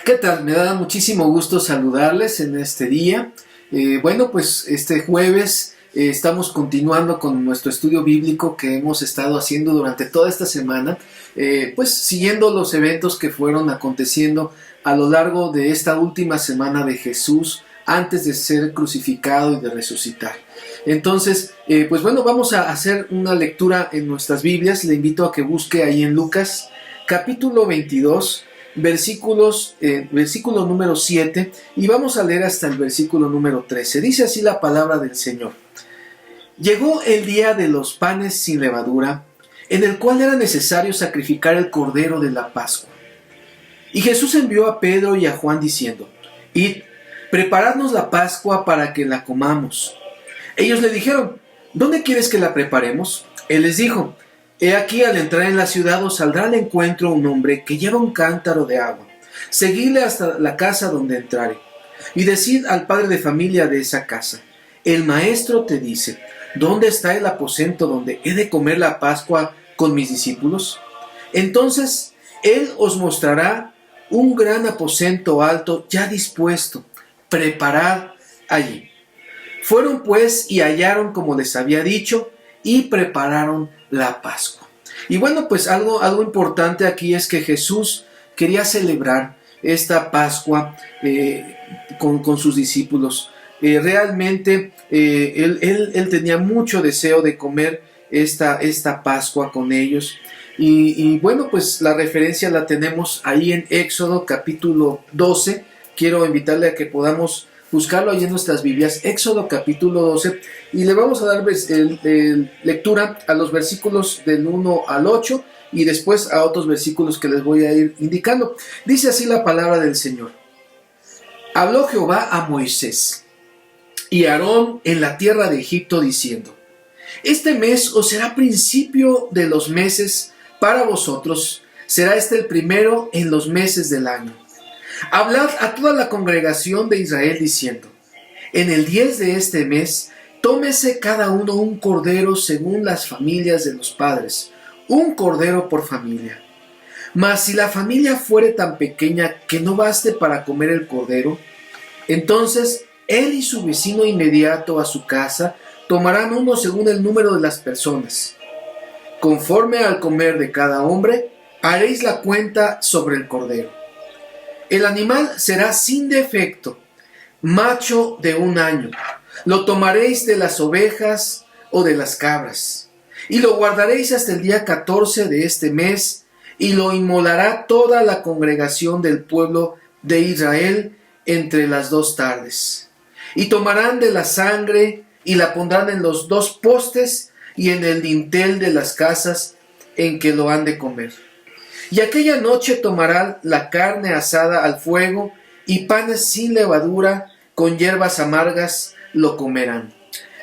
¿Qué tal? Me da muchísimo gusto saludarles en este día. Pues este jueves estamos continuando con nuestro estudio bíblico que hemos estado haciendo durante toda esta semana, pues siguiendo los eventos que fueron aconteciendo a lo largo de esta última semana de Jesús antes de ser crucificado y de resucitar. Entonces, vamos a hacer una lectura en nuestras Biblias. Le invito a que busque ahí en Lucas capítulo 22, versículo número 7, y vamos a leer hasta el versículo número 13. Dice así la palabra del Señor. Llegó el día de los panes sin levadura, en el cual era necesario sacrificar el cordero de la Pascua. Y Jesús envió a Pedro y a Juan diciendo: Id, preparadnos la Pascua para que la comamos. Ellos le dijeron: ¿Dónde quieres que la preparemos? Él les dijo: He aquí, al entrar en la ciudad os saldrá al encuentro un hombre que lleva un cántaro de agua. Seguidle hasta la casa donde entrare. Y decid al padre de familia de esa casa: El maestro te dice: ¿Dónde está el aposento donde he de comer la Pascua con mis discípulos? Entonces él os mostrará un gran aposento alto ya dispuesto. Preparad allí. Fueron pues y hallaron como les había dicho, y prepararon la Pascua. Y pues algo importante aquí es que Jesús quería celebrar esta Pascua con sus discípulos. Realmente él tenía mucho deseo de comer esta Pascua con ellos. Pues la referencia la tenemos ahí en Éxodo capítulo 12. Quiero invitarle a que podamos buscarlo ahí en nuestras Biblias, Éxodo capítulo 12, y le vamos a dar lectura a los versículos del 1 al 8 y después a otros versículos que les voy a ir indicando. Dice así la palabra del Señor. Habló Jehová a Moisés y a Aarón en la tierra de Egipto diciendo: Este mes os será principio de los meses para vosotros, será este el primero en los meses del año. Hablad a toda la congregación de Israel diciendo: En el 10 de este mes, tómese cada uno un cordero según las familias de los padres, un cordero por familia. Mas si la familia fuere tan pequeña que no baste para comer el cordero, entonces él y su vecino inmediato a su casa tomarán uno según el número de las personas. Conforme al comer de cada hombre, haréis la cuenta sobre el cordero. El animal será sin defecto, macho de 1 año. Lo tomaréis de las ovejas o de las cabras, y lo guardaréis hasta el día 14 de este mes, y lo inmolará toda la congregación del pueblo de Israel entre las 2 tardes. Y tomarán de la sangre, y la pondrán en los 2 postes, y en el dintel de las casas en que lo han de comer. Y aquella noche tomarán la carne asada al fuego, y panes sin levadura, con hierbas amargas, lo comerán.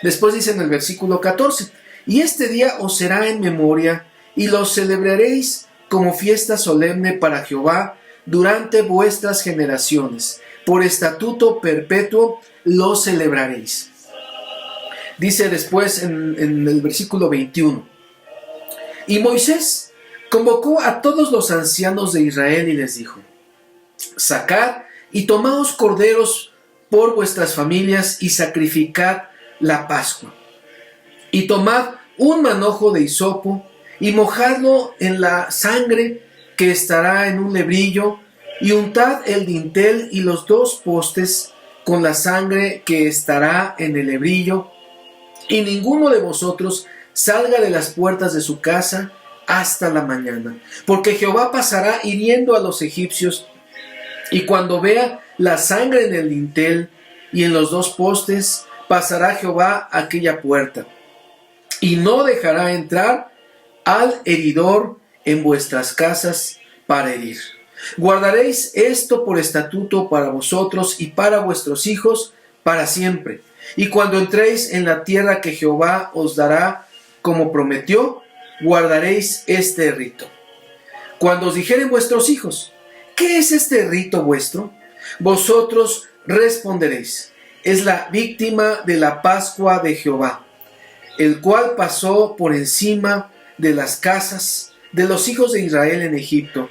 Después dice en el versículo 14, y este día os será en memoria, y lo celebraréis como fiesta solemne para Jehová durante vuestras generaciones. Por estatuto perpetuo lo celebraréis. Dice después en el versículo 21, y Moisés convocó a todos los ancianos de Israel y les dijo: Sacad y tomaos corderos por vuestras familias y sacrificad la Pascua. Y tomad un manojo de hisopo y mojadlo en la sangre que estará en un lebrillo, y untad el dintel y los 2 postes con la sangre que estará en el lebrillo, y ninguno de vosotros salga de las puertas de su casa hasta la mañana, porque Jehová pasará hiriendo a los egipcios, y cuando vea la sangre en el dintel y en los 2 postes, pasará Jehová a aquella puerta, y no dejará entrar al heridor en vuestras casas para herir. Guardaréis esto por estatuto para vosotros y para vuestros hijos para siempre, y cuando entréis en la tierra que Jehová os dará como prometió, guardaréis este rito. Cuando os dijeren vuestros hijos: ¿Qué es este rito vuestro? Vosotros responderéis: Es la víctima de la Pascua de Jehová, el cual pasó por encima de las casas de los hijos de Israel en Egipto,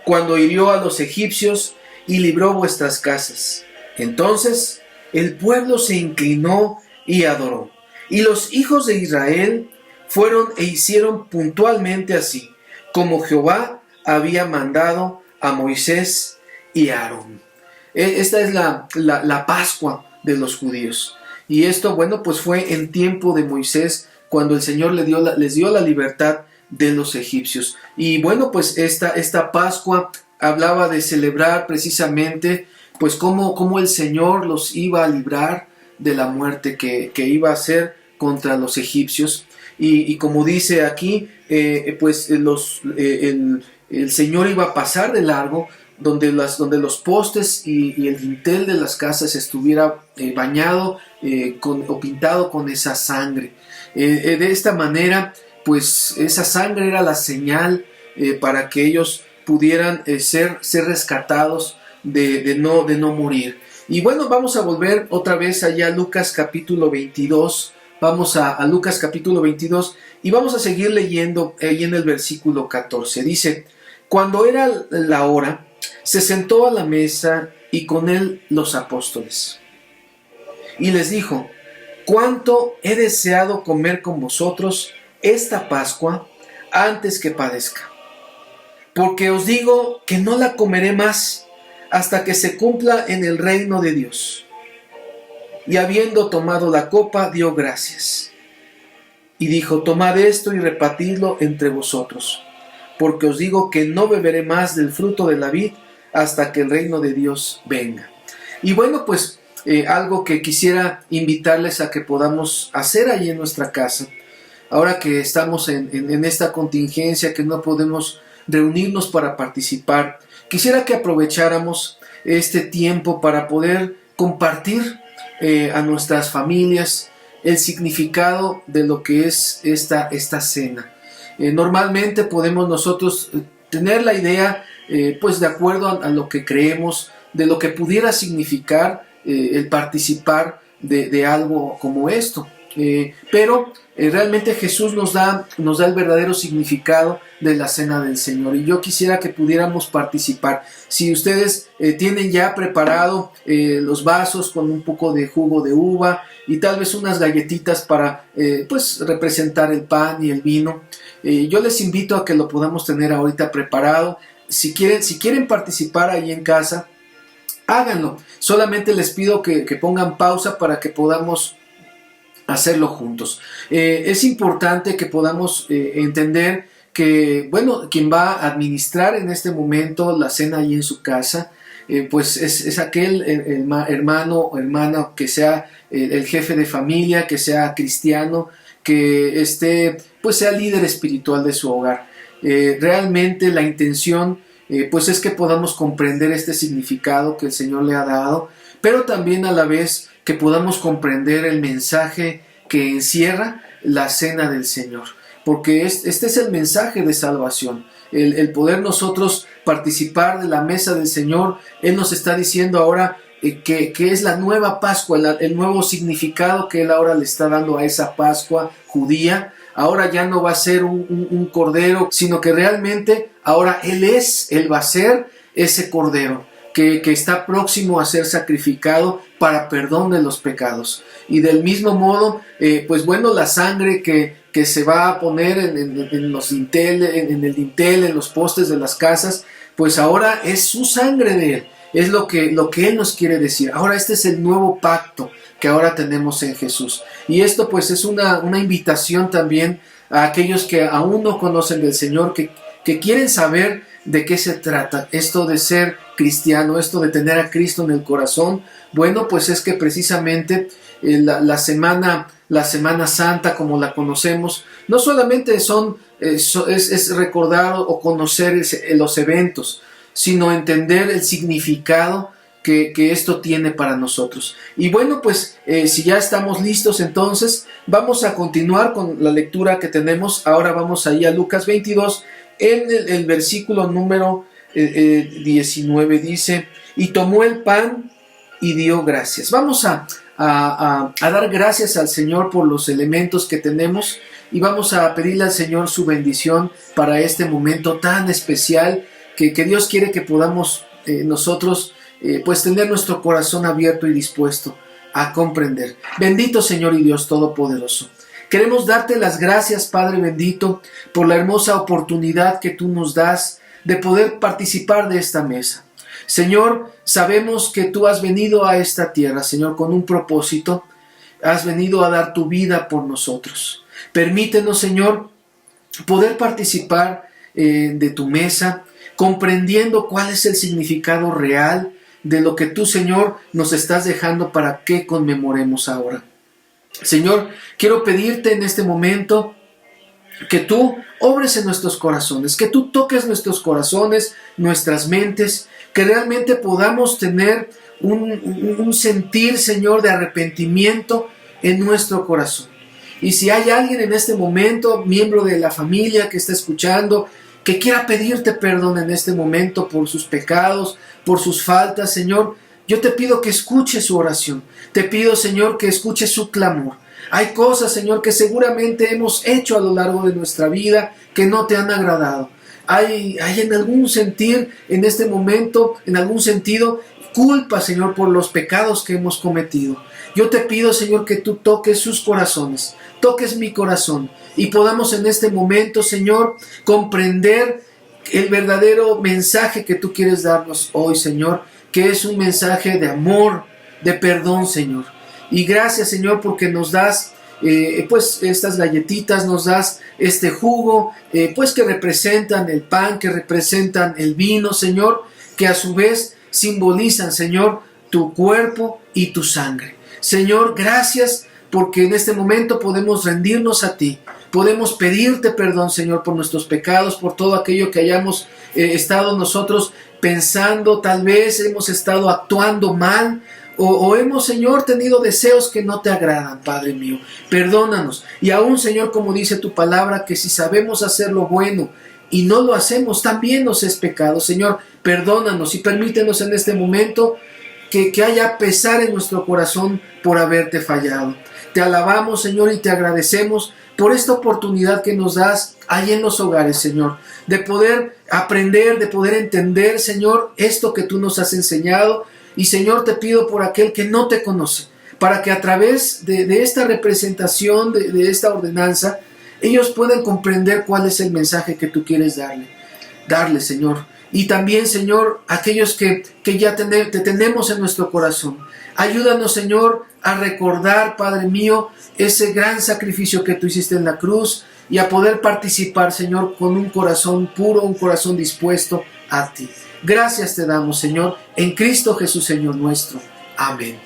cuando hirió a los egipcios y libró vuestras casas. Entonces el pueblo se inclinó y adoró. Y los hijos de Israel fueron e hicieron puntualmente así, como Jehová había mandado a Moisés y a Aarón. Esta es la Pascua de los judíos. Y esto, bueno, pues fue en tiempo de Moisés, cuando el Señor les dio la libertad de los egipcios. Y bueno, pues esta Pascua hablaba de celebrar precisamente pues cómo el Señor los iba a librar de la muerte que iba a hacer contra los egipcios. Y como dice aquí, pues el Señor iba a pasar de largo, donde los postes y el dintel de las casas estuviera bañado o pintado con esa sangre. De esta manera, pues esa sangre era la señal para que ellos pudieran ser rescatados de no morir. Y bueno, vamos a volver otra vez allá a Lucas capítulo 22. Vamos a Lucas capítulo 22 y vamos a seguir leyendo ahí en el versículo 14. Dice: cuando era la hora, se sentó a la mesa y con él los apóstoles. Y les dijo: cuánto he deseado comer con vosotros esta Pascua antes que padezca. Porque os digo que no la comeré más hasta que se cumpla en el reino de Dios. Y habiendo tomado la copa, dio gracias. Y dijo: tomad esto y repartidlo entre vosotros. Porque os digo que no beberé más del fruto de la vid hasta que el reino de Dios venga. Y bueno, pues algo que quisiera invitarles a que podamos hacer ahí en nuestra casa, ahora que estamos en esta contingencia, que no podemos reunirnos para participar, quisiera que aprovecháramos este tiempo para poder compartir a nuestras familias el significado de lo que es esta cena. Normalmente podemos nosotros tener la idea, pues de acuerdo a lo que creemos, de lo que pudiera significar el participar de algo como esto. Pero realmente Jesús nos da el verdadero significado de la cena del Señor, y yo quisiera que pudiéramos participar. Si ustedes tienen ya preparado los vasos con un poco de jugo de uva y tal vez unas galletitas para pues representar el pan y el vino, yo les invito a que lo podamos tener ahorita preparado. Si quieren participar ahí en casa, háganlo. Solamente les pido que pongan pausa para que podamos hacerlo juntos. Es importante que podamos entender que, bueno, quien va a administrar en este momento la cena ahí en su casa, pues es aquel hermano o hermana que sea el jefe de familia, que sea cristiano, que pues sea líder espiritual de su hogar. Realmente la intención pues es que podamos comprender este significado que el Señor le ha dado, pero también a la vez que podamos comprender el mensaje que encierra la cena del Señor, porque este es el mensaje de salvación, el poder nosotros participar de la mesa del Señor. Él nos está diciendo ahora que es la nueva Pascua, el nuevo significado que Él ahora le está dando a esa Pascua judía. Ahora ya no va a ser un cordero, sino que realmente ahora Él va a ser ese cordero que está próximo a ser sacrificado para perdón de los pecados. Y del mismo modo, pues bueno, la sangre que se va a poner en los dinteles, en el dintel, en los postes de las casas, pues ahora es su sangre de Él. Es lo que Él nos quiere decir. Ahora este es el nuevo pacto que ahora tenemos en Jesús. Y esto pues es una invitación también a aquellos que aún no conocen del Señor, que quieren saber de qué se trata esto de ser cristiano, esto de tener a Cristo en el corazón. Bueno, pues es que precisamente la Semana Santa, como la conocemos, no solamente es recordar o conocer los eventos, sino entender el significado que esto tiene para nosotros. Y bueno, pues si ya estamos listos, entonces vamos a continuar con la lectura que tenemos. Ahora vamos ahí a Lucas 22, en el versículo número 19, dice: y tomó el pan y dio gracias. Vamos a dar gracias al Señor por los elementos que tenemos, y vamos a pedirle al Señor su bendición para este momento tan especial que Dios quiere que podamos nosotros pues tener nuestro corazón abierto y dispuesto a comprender. Bendito Señor y Dios Todopoderoso. Queremos darte las gracias, Padre bendito, por la hermosa oportunidad que tú nos das de poder participar de esta mesa. Señor, sabemos que tú has venido a esta tierra, Señor, con un propósito. Has venido a dar tu vida por nosotros. Permítenos, Señor, poder participar de tu mesa, comprendiendo cuál es el significado real de lo que tú, Señor, nos estás dejando para que conmemoremos ahora. Señor, quiero pedirte en este momento que tú obres en nuestros corazones, que tú toques nuestros corazones, nuestras mentes, que realmente podamos tener un sentir, Señor, de arrepentimiento en nuestro corazón. Y si hay alguien en este momento, miembro de la familia que está escuchando, que quiera pedirte perdón en este momento por sus pecados, por sus faltas, Señor, yo te pido que escuche su oración. Te pido, Señor, que escuche su clamor. Hay cosas, Señor, que seguramente hemos hecho a lo largo de nuestra vida que no te han agradado. Hay en algún sentir, en este momento, en algún sentido, culpa, Señor, por los pecados que hemos cometido. Yo te pido, Señor, que tú toques sus corazones, toques mi corazón y podamos en este momento, Señor, comprender el verdadero mensaje que tú quieres darnos hoy, Señor, que es un mensaje de amor, de perdón, Señor. Y gracias, Señor, porque nos das pues estas galletitas, nos das este jugo, pues que representan el pan, que representan el vino, Señor, que a su vez simbolizan, Señor, tu cuerpo y tu sangre. Señor, gracias porque en este momento podemos rendirnos a ti. Podemos pedirte perdón, Señor, por nuestros pecados, por todo aquello que hayamos estado nosotros pensando, tal vez hemos estado actuando mal, o hemos, Señor, tenido deseos que no te agradan, Padre mío. Perdónanos. Y aún, Señor, como dice tu palabra, que si sabemos hacer lo bueno y no lo hacemos, también nos es pecado. Señor, perdónanos y permítenos en este momento que haya pesar en nuestro corazón por haberte fallado. Te alabamos, Señor, y te agradecemos por esta oportunidad que nos das ahí en los hogares, Señor, de poder aprender, de poder entender, Señor, esto que tú nos has enseñado. Y, Señor, te pido por aquel que no te conoce, para que a través de esta representación, de esta ordenanza, ellos puedan comprender cuál es el mensaje que tú quieres darle, Señor. Y también, Señor, aquellos que ya te tenemos en nuestro corazón. Ayúdanos, Señor, a recordar, Padre mío, ese gran sacrificio que tú hiciste en la cruz y a poder participar, Señor, con un corazón puro, un corazón dispuesto a ti. Gracias te damos, Señor, en Cristo Jesús, Señor nuestro. Amén.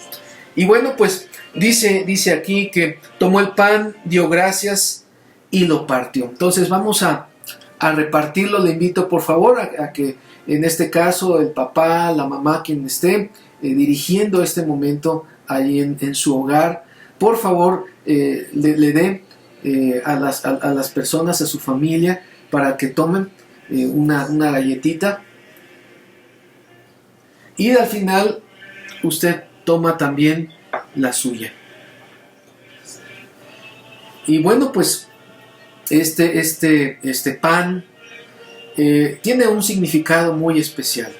Y bueno, pues dice aquí que tomó el pan, dio gracias y lo partió. Entonces vamos a repartirlo. Le invito por favor a que en este caso el papá, la mamá, quien esté dirigiendo este momento ahí en su hogar, por favor le dé a las personas, a su familia, para que tomen una galletita. Y al final usted toma también la suya. Y bueno, pues este pan tiene un significado muy especial.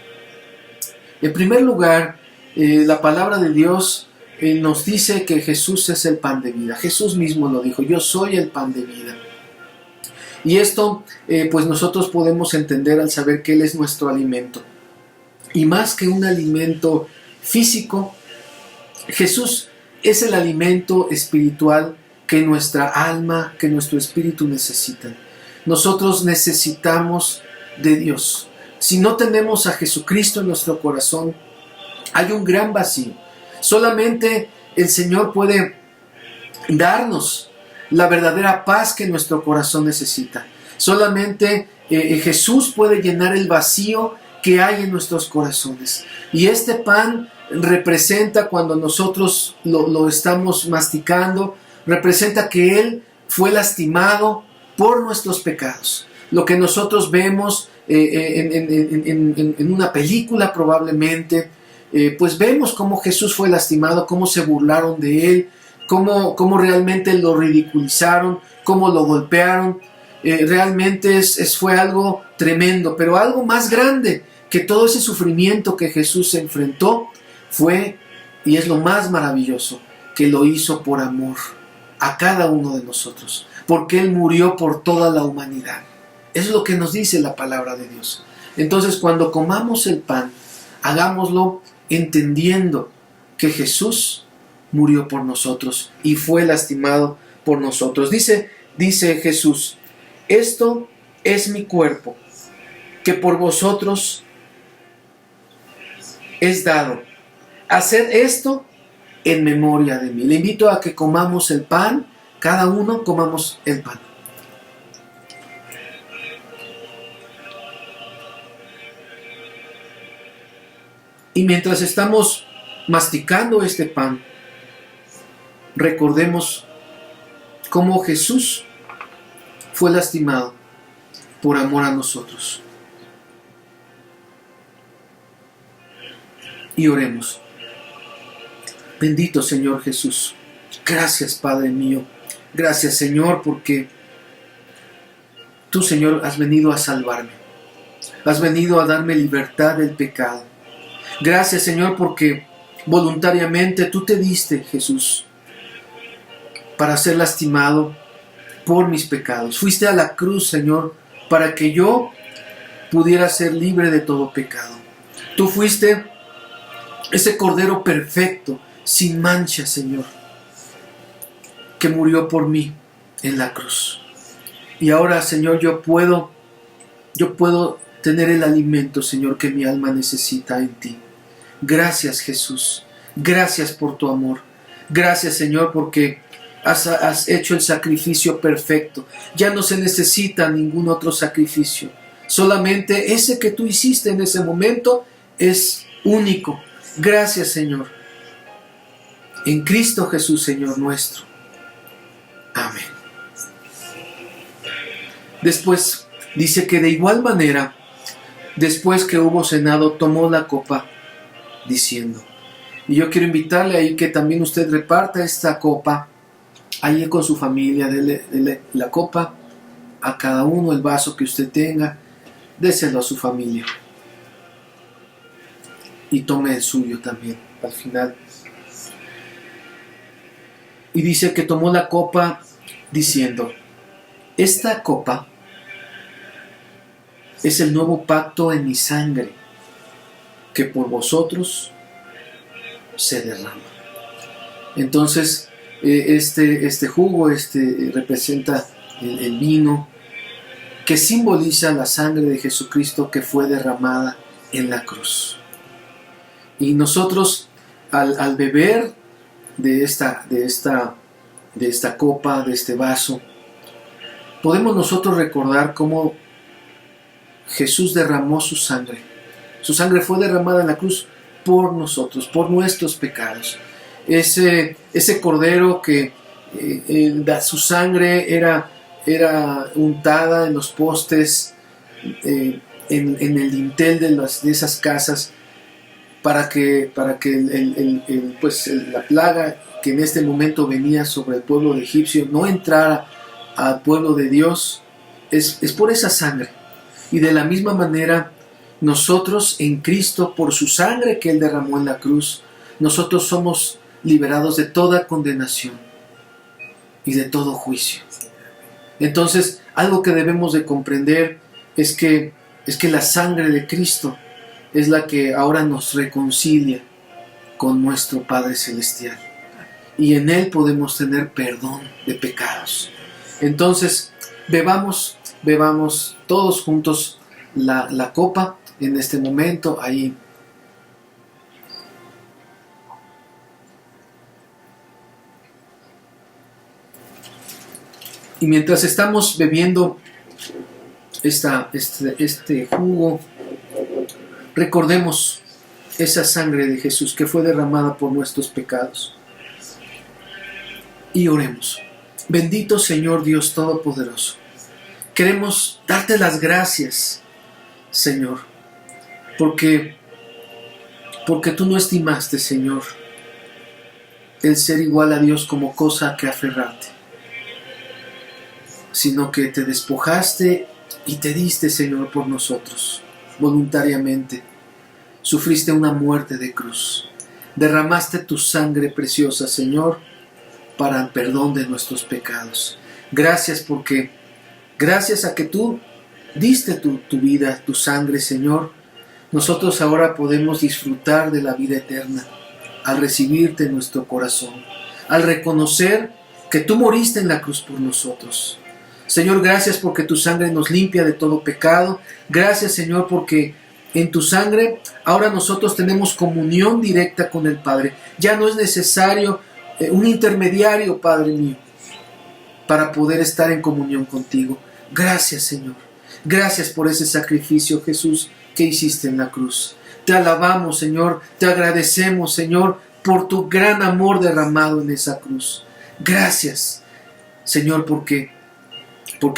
En primer lugar, la palabra de Dios nos dice que Jesús es el pan de vida. Jesús mismo lo dijo: yo soy el pan de vida. Y esto pues nosotros podemos entender al saber que Él es nuestro alimento. Y más que un alimento físico, Jesús es el alimento espiritual que nuestra alma, que nuestro espíritu necesitan. Nosotros necesitamos de Dios. Si no tenemos a Jesucristo en nuestro corazón, hay un gran vacío. Solamente el Señor puede darnos la verdadera paz que nuestro corazón necesita. Solamente Jesús puede llenar el vacío que hay en nuestros corazones. Y este pan representa, cuando nosotros lo estamos masticando, representa que Él fue lastimado por nuestros pecados. Lo que nosotros vemos en una película probablemente, pues vemos cómo Jesús fue lastimado, cómo se burlaron de Él, cómo realmente lo ridiculizaron, cómo lo golpearon. Realmente fue algo tremendo, pero algo más grande que todo ese sufrimiento que Jesús se enfrentó fue, y es lo más maravilloso, que lo hizo por amor a cada uno de nosotros, porque Él murió por toda la humanidad. Es lo que nos dice la palabra de Dios. Entonces, cuando comamos el pan, hagámoslo entendiendo que Jesús murió por nosotros y fue lastimado por nosotros. Dice Jesús: esto es mi cuerpo, que por vosotros es dado. Haced esto en memoria de mí. Le invito a que comamos el pan, cada uno comamos el pan. Y mientras estamos masticando este pan, recordemos cómo Jesús fue lastimado por amor a nosotros. Y oremos. Bendito Señor Jesús. Gracias, Padre mío. Gracias, Señor, porque tú, Señor, has venido a salvarme. Has venido a darme libertad del pecado. Gracias, Señor, porque voluntariamente tú te diste, Jesús, para ser lastimado por mis pecados. Fuiste a la cruz, Señor, para que yo pudiera ser libre de todo pecado. Tú fuiste ese Cordero perfecto, sin mancha, Señor, que murió por mí en la cruz. Y ahora, Señor, yo puedo tener el alimento, Señor, que mi alma necesita en ti. Gracias, Jesús. Gracias por tu amor. Gracias, Señor, porque has hecho el sacrificio perfecto. Ya no se necesita ningún otro sacrificio. Solamente ese que tú hiciste en ese momento es único. Gracias, Señor. En Cristo Jesús, Señor nuestro. Amén. Después dice que de igual manera, después que hubo cenado, tomó la copa, diciendo. Y yo quiero invitarle ahí que también usted reparta esta copa ahí con su familia. Dele la copa a cada uno, el vaso que usted tenga, déselo a su familia. Y tome el suyo también al final. Y dice que tomó la copa diciendo: esta copa es el nuevo pacto en mi sangre, que por vosotros se derrama. Entonces, este jugo representa el vino, que simboliza la sangre de Jesucristo que fue derramada en la cruz. Y nosotros, al beber de esta copa, de este vaso, podemos nosotros recordar cómo Jesús derramó su sangre. Su sangre fue derramada en la cruz por nosotros, por nuestros pecados. Ese cordero que su sangre era untada en los postes, en el dintel de esas casas, para que la plaga que en este momento venía sobre el pueblo de egipcio no entrara al pueblo de Dios. Es por esa sangre. Y de la misma manera, nosotros en Cristo, por su sangre que Él derramó en la cruz, nosotros somos liberados de toda condenación y de todo juicio. Entonces, algo que debemos de comprender es que la sangre de Cristo es la que ahora nos reconcilia con nuestro Padre Celestial. Y en Él podemos tener perdón de pecados. Entonces, bebamos todos juntos la copa en este momento ahí. Y mientras estamos bebiendo este jugo, recordemos esa sangre de Jesús que fue derramada por nuestros pecados. Y oremos. Bendito Señor Dios Todopoderoso, queremos darte las gracias, Señor, porque tú no estimaste, Señor, el ser igual a Dios como cosa que aferrarte, sino que te despojaste y te diste, Señor, por nosotros. voluntariamente. Sufriste una muerte de cruz. Derramaste tu sangre preciosa, Señor, para el perdón de nuestros pecados. Gracias porque, gracias a que tú diste tu vida, tu sangre, Señor, nosotros ahora podemos disfrutar de la vida eterna al recibirte en nuestro corazón, al reconocer que tú moriste en la cruz por nosotros. Señor, gracias porque tu sangre nos limpia de todo pecado. Gracias, Señor, porque en tu sangre ahora nosotros tenemos comunión directa con el Padre. Ya no es necesario un intermediario, Padre mío, para poder estar en comunión contigo. Gracias, Señor. Gracias por ese sacrificio, Jesús, que hiciste en la cruz. Te alabamos, Señor. Te agradecemos, Señor, por tu gran amor derramado en esa cruz. Gracias, Señor, porque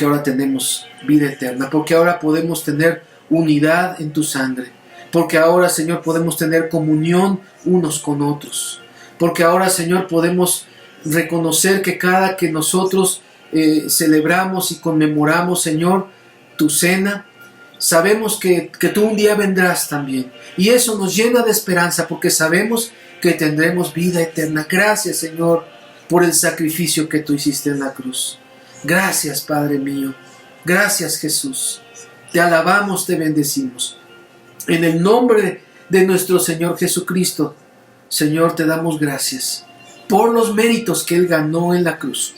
ahora tenemos vida eterna, porque ahora podemos tener unidad en tu sangre, porque ahora, Señor, podemos tener comunión unos con otros, porque ahora, Señor, podemos reconocer que cada que nosotros celebramos y conmemoramos, Señor, tu cena, sabemos que tú un día vendrás también, y eso nos llena de esperanza, porque sabemos que tendremos vida eterna. Gracias, Señor, por el sacrificio que tú hiciste en la cruz. Gracias, Padre mío. Gracias, Jesús. Te alabamos, te bendecimos. En el nombre de nuestro Señor Jesucristo, Señor, te damos gracias por los méritos que Él ganó en la cruz.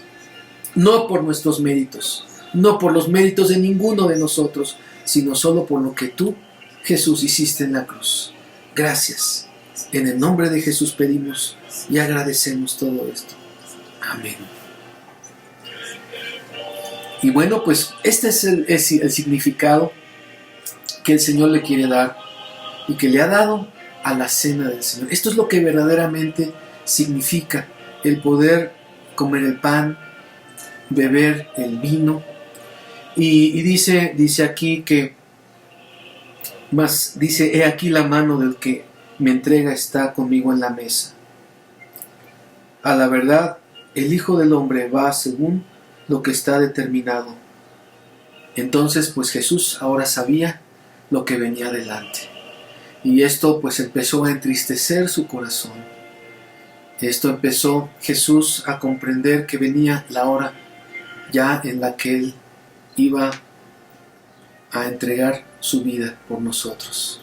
No por nuestros méritos, no por los méritos de ninguno de nosotros, sino solo por lo que tú, Jesús, hiciste en la cruz. Gracias. En el nombre de Jesús pedimos y agradecemos todo esto. Amén. Y bueno, pues este es el significado que el Señor le quiere dar y que le ha dado a la cena del Señor. Esto es lo que verdaderamente significa el poder comer el pan, beber el vino. Y dice aquí que, más dice, he aquí la mano del que me entrega está conmigo en la mesa. A la verdad, el Hijo del Hombre va según lo que está determinado. Entonces, pues Jesús ahora sabía lo que venía adelante. Y esto pues empezó a entristecer su corazón. Esto empezó Jesús a comprender que venía la hora ya en la que Él iba a entregar su vida por nosotros.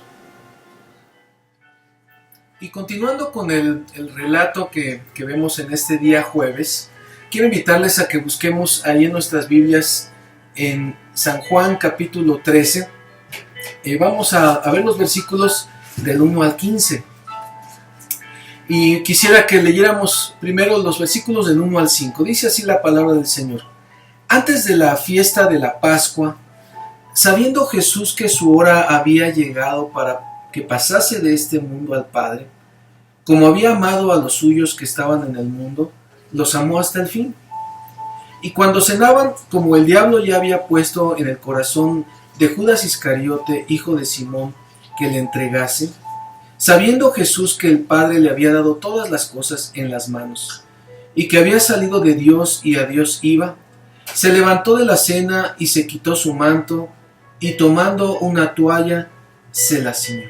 Y continuando con el relato que vemos en este día jueves, quiero invitarles a que busquemos ahí en nuestras Biblias en San Juan capítulo 13. Vamos a ver los versículos del 1 al 15. Y quisiera que leyéramos primero los versículos del 1 al 5. Dice así la palabra del Señor. Antes de la fiesta de la Pascua, sabiendo Jesús que su hora había llegado para que pasase de este mundo al Padre, como había amado a los suyos que estaban en el mundo, los amó hasta el fin. Y cuando cenaban, como el diablo ya había puesto en el corazón de Judas Iscariote, hijo de Simón, que le entregase, sabiendo Jesús que el Padre le había dado todas las cosas en las manos, y que había salido de Dios y a Dios iba, se levantó de la cena y se quitó su manto, y tomando una toalla, se la ciñó.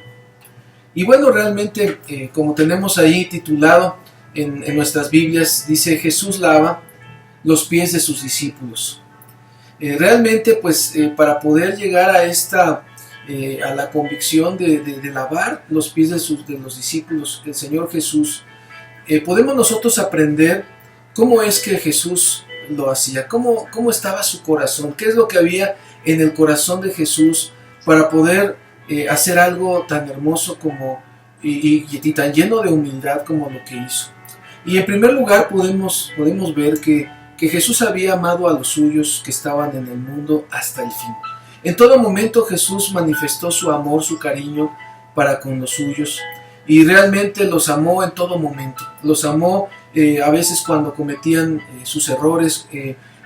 Y bueno, realmente, como tenemos ahí titulado en nuestras Biblias, dice Jesús lava los pies de sus discípulos. Realmente, pues, para poder llegar a la convicción de lavar los pies de los discípulos del Señor Jesús, podemos nosotros aprender cómo es que Jesús lo hacía, cómo estaba su corazón, qué es lo que había en el corazón de Jesús para poder hacer algo tan hermoso como y tan lleno de humildad como lo que hizo. Y en primer lugar podemos ver que Jesús había amado a los suyos que estaban en el mundo hasta el fin. En todo momento Jesús manifestó su amor, su cariño para con los suyos, y realmente los amó en todo momento. Los amó a veces cuando cometían sus errores,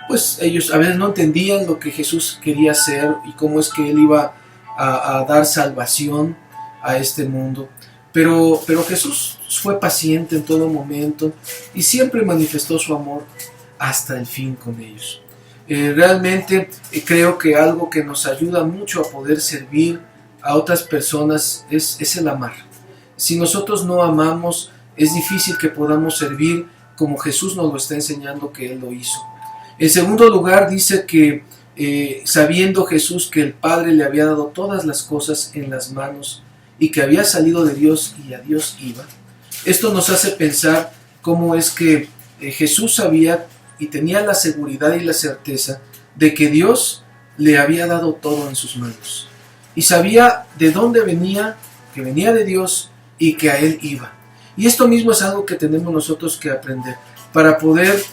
pues ellos a veces no entendían lo que Jesús quería hacer y cómo es que Él iba a dar salvación a este mundo. Pero Jesús fue paciente en todo momento y siempre manifestó su amor hasta el fin con ellos. Realmente creo que algo que nos ayuda mucho a poder servir a otras personas es el amar. Si nosotros no amamos, es difícil que podamos servir como Jesús nos lo está enseñando que Él lo hizo. En segundo lugar, dice que sabiendo Jesús que el Padre le había dado todas las cosas en las manos y que había salido de Dios y a Dios iba. Esto nos hace pensar cómo es que Jesús sabía y tenía la seguridad y la certeza de que Dios le había dado todo en sus manos. Y sabía de dónde venía, que venía de Dios y que a Él iba. Y esto mismo es algo que tenemos nosotros que aprender. Para poder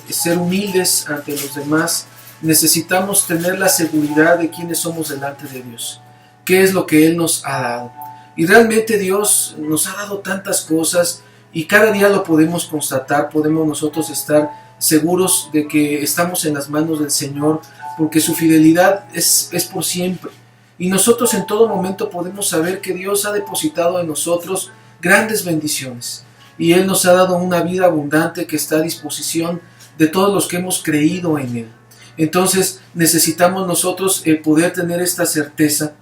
ser humildes ante los demás, necesitamos tener la seguridad de quiénes somos delante de Dios. ¿Qué es lo que Él nos ha dado? Y realmente Dios nos ha dado tantas cosas y cada día lo podemos constatar, podemos nosotros estar seguros de que estamos en las manos del Señor, porque su fidelidad es por siempre. Y nosotros en todo momento podemos saber que Dios ha depositado en nosotros grandes bendiciones. Y Él nos ha dado una vida abundante que está a disposición de todos los que hemos creído en Él. Entonces necesitamos nosotros poder tener esta certeza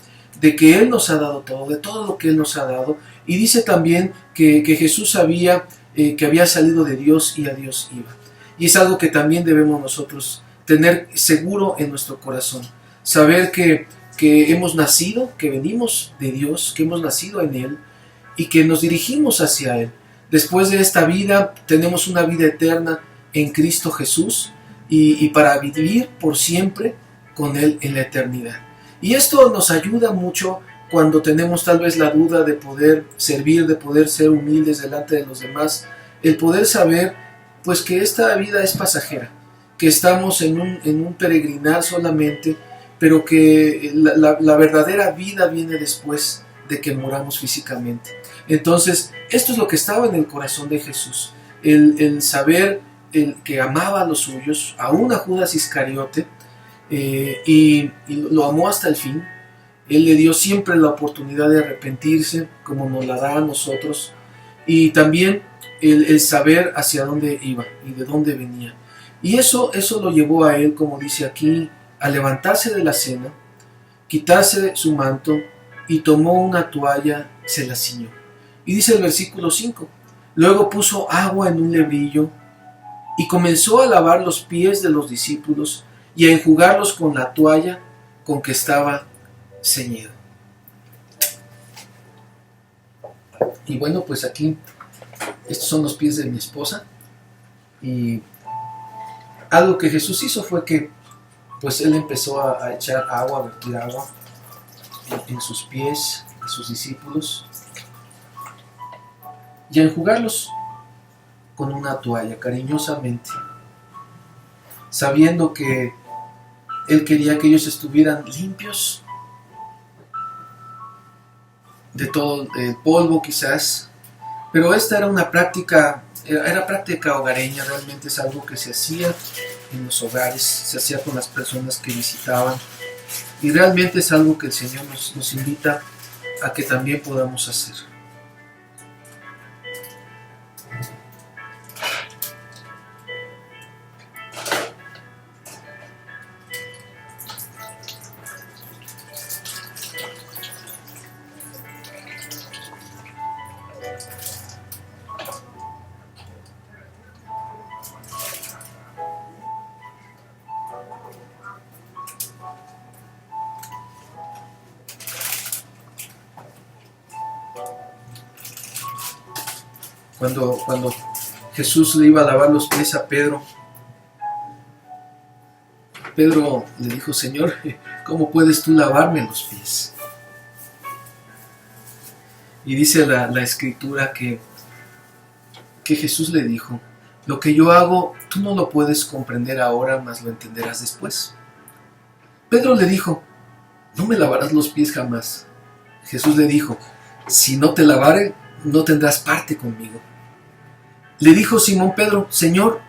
de que Él nos ha dado todo, de todo lo que Él nos ha dado. Y dice también que Jesús sabía que había salido de Dios y a Dios iba. Y es algo que también debemos nosotros tener seguro en nuestro corazón. Saber que hemos nacido, que venimos de Dios, que hemos nacido en Él y que nos dirigimos hacia Él. Después de esta vida tenemos una vida eterna en Cristo Jesús y para vivir por siempre con Él en la eternidad. Y esto nos ayuda mucho cuando tenemos tal vez la duda de poder servir, de poder ser humildes delante de los demás, el poder saber pues que esta vida es pasajera, que estamos en un peregrinar solamente, pero que la verdadera vida viene después de que muramos físicamente. Entonces, esto es lo que estaba en el corazón de Jesús, el saber que amaba a los suyos, aún a Judas Iscariote, y lo amó hasta el fin. Él le dio siempre la oportunidad de arrepentirse, como nos la da a nosotros, y también el saber hacia dónde iba y de dónde venía. Y eso lo llevó a él, como dice aquí, a levantarse de la cena, quitarse su manto y tomó una toalla, se la ciñó. Y dice el versículo 5, luego puso agua en un lebrillo y comenzó a lavar los pies de los discípulos y a enjugarlos con la toalla con que estaba ceñido. Y bueno, pues aquí estos son los pies de mi esposa, y algo que Jesús hizo fue que pues Él empezó a echar agua, a vertir agua en sus pies, de sus discípulos, y a enjugarlos con una toalla cariñosamente, sabiendo que Él quería que ellos estuvieran limpios de todo el polvo quizás, pero esta era una práctica, era práctica hogareña, realmente es algo que se hacía en los hogares, se hacía con las personas que visitaban, y realmente es algo que el Señor nos invita a que también podamos hacer. Cuando Jesús le iba a lavar los pies a Pedro, Pedro le dijo: Señor, ¿cómo puedes tú lavarme los pies? Y dice la escritura que Jesús le dijo: lo que yo hago, tú no lo puedes comprender ahora, mas lo entenderás después. Pedro le dijo: no me lavarás los pies jamás. Jesús le dijo: si no te lavare, no tendrás parte conmigo. Le dijo Simón Pedro: Señor,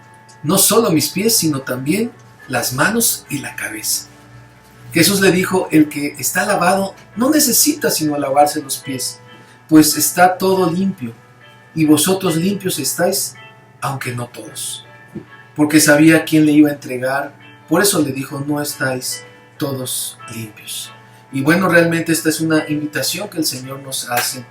no solo mis pies, sino también las manos y la cabeza. Jesús le dijo: el que está lavado no necesita sino lavarse los pies, pues está todo limpio, y vosotros limpios estáis, aunque no todos. Porque sabía quién le iba a entregar, por eso le dijo: no estáis todos limpios. Y bueno, realmente esta es una invitación que el Señor nos hace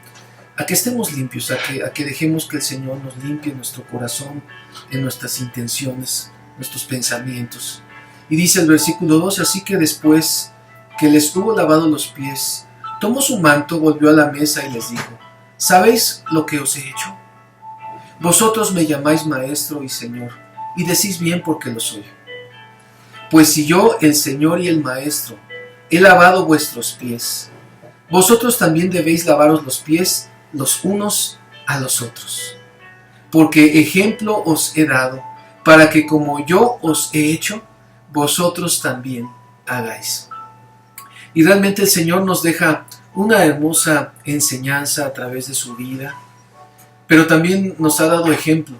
a que estemos limpios, a que dejemos que el Señor nos limpie nuestro corazón, en nuestras intenciones, nuestros pensamientos. Y dice el versículo 12, así que después que les hubo lavado los pies, tomó su manto, volvió a la mesa y les dijo, ¿sabéis lo que os he hecho? Vosotros me llamáis maestro y Señor, y decís bien porque lo soy. Pues si yo, el Señor y el Maestro, he lavado vuestros pies, vosotros también debéis lavaros los pies los unos a los otros. Porque ejemplo os he dado, para que como yo os he hecho, vosotros también hagáis. Y realmente el Señor nos deja una hermosa enseñanza a través de su vida, pero también nos ha dado ejemplo,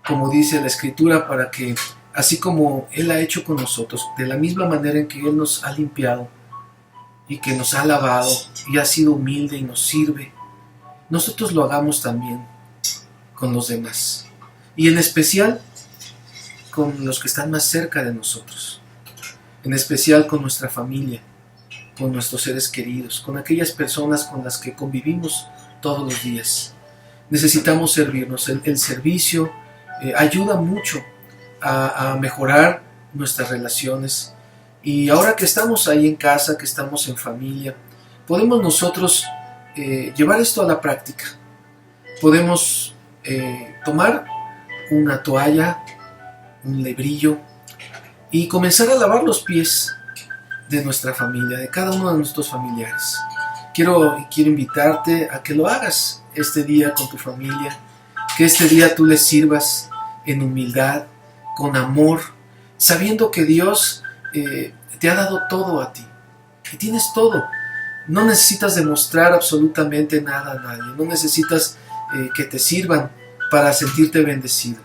como dice la Escritura, para que así como Él ha hecho con nosotros, de la misma manera en que Él nos ha limpiado y que nos ha lavado y ha sido humilde y nos sirve, nosotros lo hagamos también con los demás. Y en especial con los que están más cerca de nosotros. En especial con nuestra familia, con nuestros seres queridos, con aquellas personas con las que convivimos todos los días. Necesitamos servirnos. El servicio ayuda mucho a mejorar nuestras relaciones. Y ahora que estamos ahí en casa, que estamos en familia, podemos nosotros llevar esto a la práctica. Podemos tomar una toalla, un lebrillo y comenzar a lavar los pies de nuestra familia, de cada uno de nuestros familiares. Quiero invitarte a que lo hagas este día con tu familia, que este día tú les sirvas en humildad, con amor, sabiendo que Dios te ha dado todo a ti, que tienes todo. No necesitas demostrar absolutamente nada a nadie, no necesitas que te sirvan para sentirte bendecido.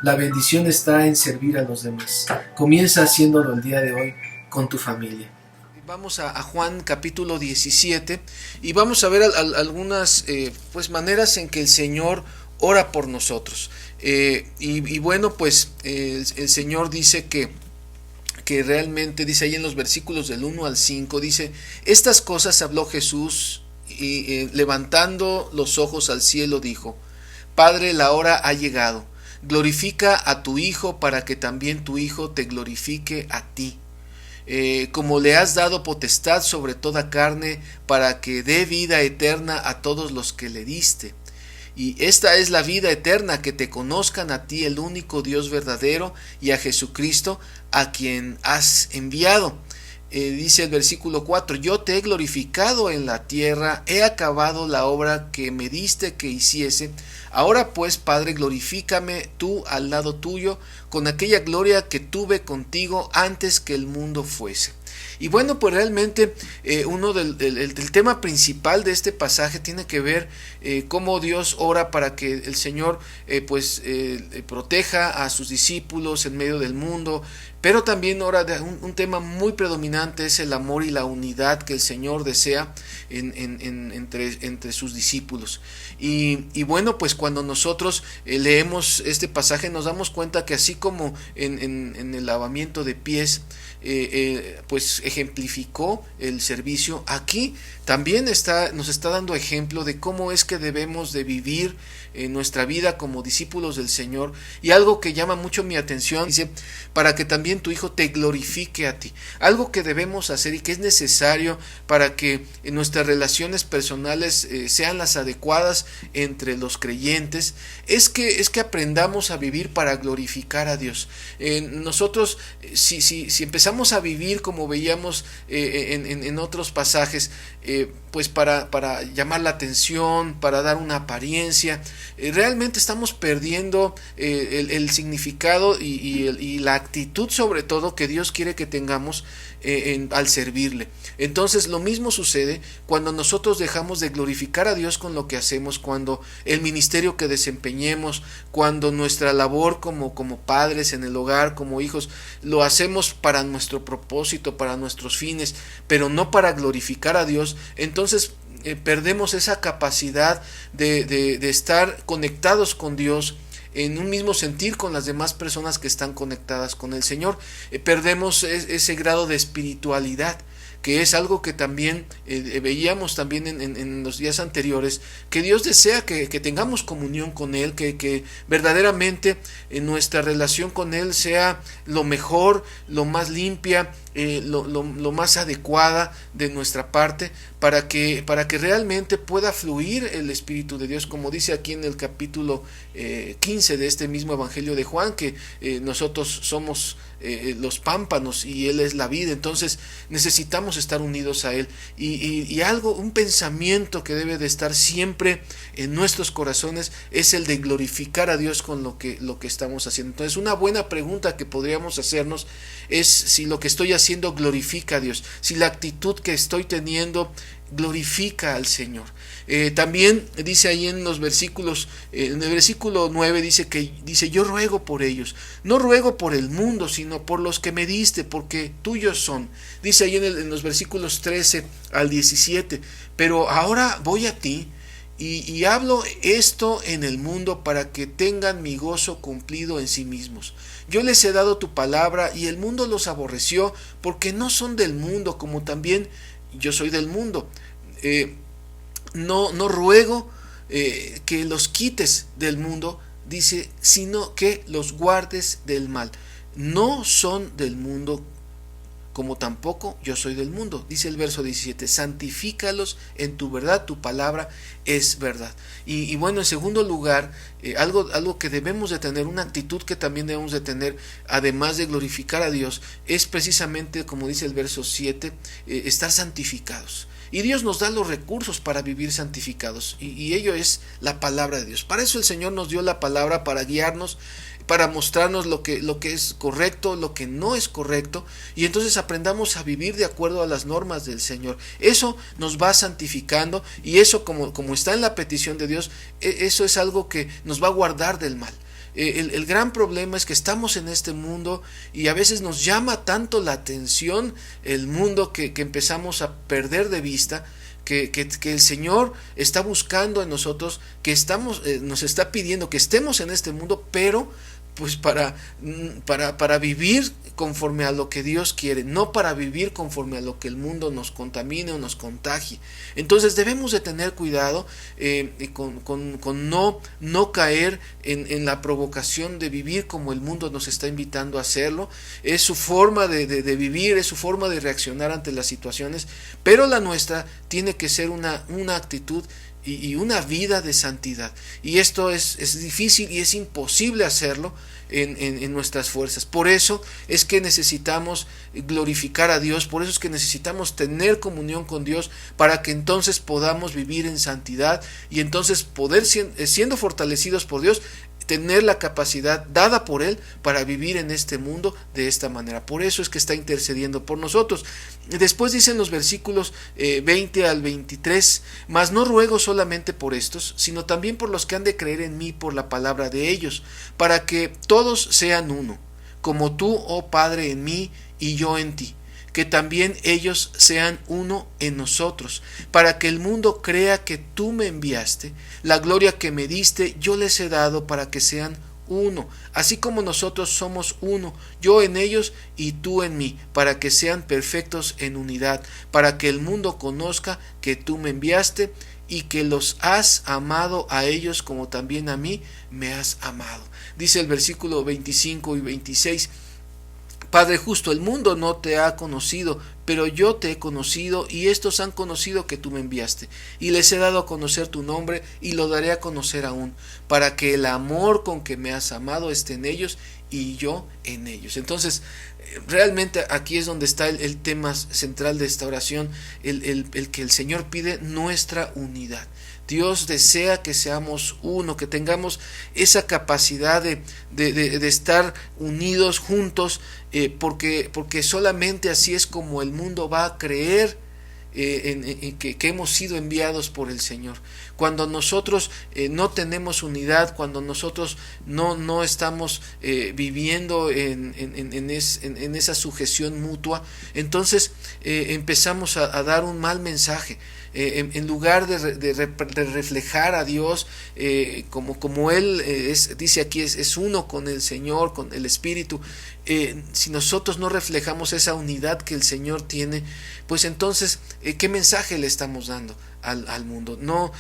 La bendición está en servir a los demás. Comienza haciéndolo el día de hoy con tu familia. Vamos a Juan capítulo 17 y vamos a ver algunas maneras en que el Señor ora por nosotros. Bueno, pues el Señor dice que realmente, dice ahí en los versículos del 1 al 5, dice, estas cosas habló Jesús y levantando los ojos al cielo dijo, Padre, la hora ha llegado, glorifica a tu Hijo para que también tu Hijo te glorifique a ti. Como le has dado potestad sobre toda carne para que dé vida eterna a todos los que le diste. Y esta es la vida eterna, que te conozcan a ti, el único Dios verdadero, y a Jesucristo, a quien has enviado. Dice el versículo 4, yo te he glorificado en la tierra, he acabado la obra que me diste que hiciese. Ahora pues, Padre, glorifícame tú al lado tuyo, con aquella gloria que tuve contigo antes que el mundo fuese. Y bueno, pues realmente el tema principal de este pasaje tiene que ver cómo Dios ora para que el Señor proteja a sus discípulos en medio del mundo, pero también ora de un tema muy predominante, es el amor y la unidad que el Señor desea entre sus discípulos. Y bueno, pues cuando nosotros leemos este pasaje nos damos cuenta que así como en el lavamiento de pies pues ejemplificó el servicio, aquí también nos está dando ejemplo de cómo es que debemos de vivir nuestra vida como discípulos del Señor. Y algo que llama mucho mi atención, dice, para que también tu Hijo te glorifique a ti. Algo que debemos hacer y que es necesario para que nuestras relaciones personales sean las adecuadas entre los creyentes, es que aprendamos a vivir para glorificar a Dios. Nosotros, si empezamos a vivir como veíamos en otros pasajes, pues para llamar la atención, para dar una apariencia, realmente estamos perdiendo el significado y la actitud, sobre todo, que Dios quiere que tengamos al servirle. Entonces lo mismo sucede cuando nosotros dejamos de glorificar a Dios con lo que hacemos, cuando el ministerio que desempeñemos, cuando nuestra labor como padres en el hogar, como hijos, lo hacemos para nuestro propósito, para nuestros fines, pero no para glorificar a Dios. Entonces perdemos esa capacidad de estar conectados con Dios en un mismo sentir con las demás personas que están conectadas con el Señor. Perdemos ese grado de espiritualidad que es algo que también veíamos también en los días anteriores, que Dios desea que tengamos comunión con Él, que verdaderamente nuestra relación con Él sea lo mejor, lo más limpia, lo más adecuada de nuestra parte, para que realmente pueda fluir el Espíritu de Dios, como dice aquí en el capítulo 15 de este mismo Evangelio de Juan, que nosotros somos los pámpanos y Él es la vida. Entonces necesitamos estar unidos a Él, y un pensamiento que debe de estar siempre en nuestros corazones es el de glorificar a Dios con lo que estamos haciendo. Entonces, una buena pregunta que podríamos hacernos es si lo que estoy haciendo glorifica a Dios, si la actitud que estoy teniendo glorifica al Señor. También dice ahí en los versículos, en el versículo 9 dice, yo ruego por ellos, no ruego por el mundo, sino por los que me diste, porque tuyos son. Dice ahí en los versículos 13 al 17, pero ahora voy a ti, y hablo esto en el mundo para que tengan mi gozo cumplido en sí mismos. Yo les he dado tu palabra, y el mundo los aborreció, porque no son del mundo, como también yo soy del mundo. No ruego que los quites del mundo, dice, sino que los guardes del mal. No son del mundo, como tampoco yo soy del mundo. Dice el verso 17, santifícalos en tu verdad, tu palabra es verdad. Y bueno, en segundo lugar, algo que debemos de tener, una actitud que también debemos de tener, además de glorificar a Dios, es precisamente, como dice el verso 7, estar santificados. Y Dios nos da los recursos para vivir santificados, y ello es la palabra de Dios. Para eso el Señor nos dio la palabra, para guiarnos, para mostrarnos lo que es correcto, lo que no es correcto, y entonces aprendamos a vivir de acuerdo a las normas del Señor. Eso nos va santificando, y eso, como está en la petición de Dios, eso es algo que nos va a guardar del mal. El gran problema es que estamos en este mundo, y a veces nos llama tanto la atención el mundo que empezamos a perder de vista que el Señor está buscando en nosotros, que nos está pidiendo que estemos en este mundo, pero pues para vivir conforme a lo que Dios quiere, no para vivir conforme a lo que el mundo nos contamine o nos contagie. Entonces debemos de tener cuidado con no caer en la provocación de vivir como el mundo nos está invitando a hacerlo. Es su forma de vivir, es su forma de reaccionar ante las situaciones, pero la nuestra tiene que ser una actitud y una vida de santidad. Y esto es difícil y es imposible hacerlo en nuestras fuerzas. Por eso es que necesitamos glorificar a Dios, por eso es que necesitamos tener comunión con Dios, para que entonces podamos vivir en santidad, y entonces poder, siendo fortalecidos por Dios, tener la capacidad dada por Él para vivir en este mundo de esta manera. Por eso es que está intercediendo por nosotros. Después dicen los versículos 20 al 23, mas no ruego solamente por estos, sino también por los que han de creer en mí por la palabra de ellos, para que todos sean uno, como tú, oh Padre, en mí y yo en ti, que también ellos sean uno en nosotros, para que el mundo crea que tú me enviaste. La gloria que me diste yo les he dado, para que sean uno, así como nosotros somos uno, yo en ellos y tú en mí, para que sean perfectos en unidad, para que el mundo conozca que tú me enviaste y que los has amado a ellos como también a mí me has amado. Dice el versículo 25 y 26, Padre justo, el mundo no te ha conocido, pero yo te he conocido, y estos han conocido que tú me enviaste, y les he dado a conocer tu nombre, y lo daré a conocer aún, para que el amor con que me has amado esté en ellos, y yo en ellos. Entonces, realmente aquí es donde está el tema central de esta oración, el que el Señor pide nuestra unidad. Dios desea que seamos uno, que tengamos esa capacidad de estar unidos juntos, porque solamente así es como el mundo va a creer que hemos sido enviados por el Señor. Cuando nosotros no tenemos unidad, cuando nosotros no estamos viviendo en esa sujeción mutua, entonces empezamos a dar un mal mensaje. En lugar de reflejar a Dios como Él dice aquí, es uno con el Señor, con el Espíritu. Si nosotros no reflejamos esa unidad que el Señor tiene, pues entonces, ¿qué mensaje le estamos dando al mundo? No,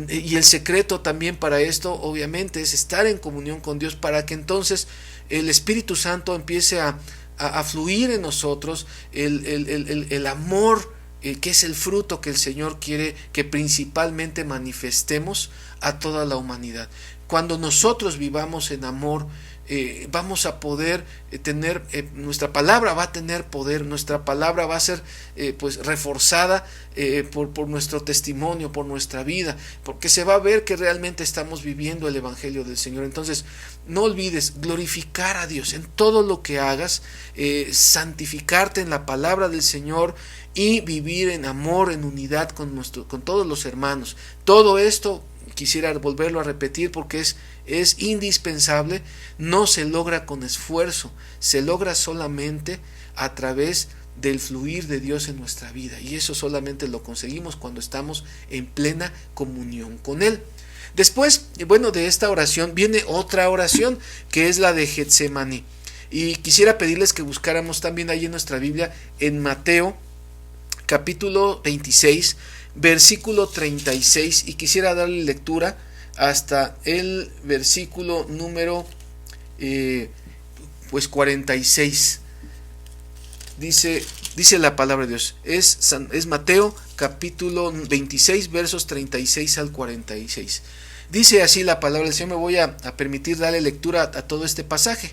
y el secreto también para esto, obviamente, es estar en comunión con Dios, para que entonces el Espíritu Santo empiece a fluir en nosotros el amor, que es el fruto que el Señor quiere que principalmente manifestemos a toda la humanidad. Cuando nosotros vivamos en amor, vamos a poder tener, nuestra palabra va a tener poder, nuestra palabra va a ser pues reforzada por nuestro testimonio, por nuestra vida, porque se va a ver que realmente estamos viviendo el Evangelio del Señor. Entonces, no olvides glorificar a Dios en todo lo que hagas, santificarte en la palabra del Señor y vivir en amor, en unidad con todos los hermanos. Todo esto quisiera volverlo a repetir porque es indispensable. No se logra con esfuerzo, se logra solamente a través del fluir de Dios en nuestra vida, y eso solamente lo conseguimos cuando estamos en plena comunión con Él. Después, bueno, de esta oración viene otra oración, que es la de Getsemaní, y quisiera pedirles que buscáramos también ahí en nuestra Biblia, en Mateo capítulo 26, versículo 36, y quisiera darle lectura hasta el versículo número 46. Dice la palabra de Dios, es Mateo capítulo 26, versos 36 al 46. Dice así la palabra del Señor. Me voy a permitir darle lectura a todo este pasaje.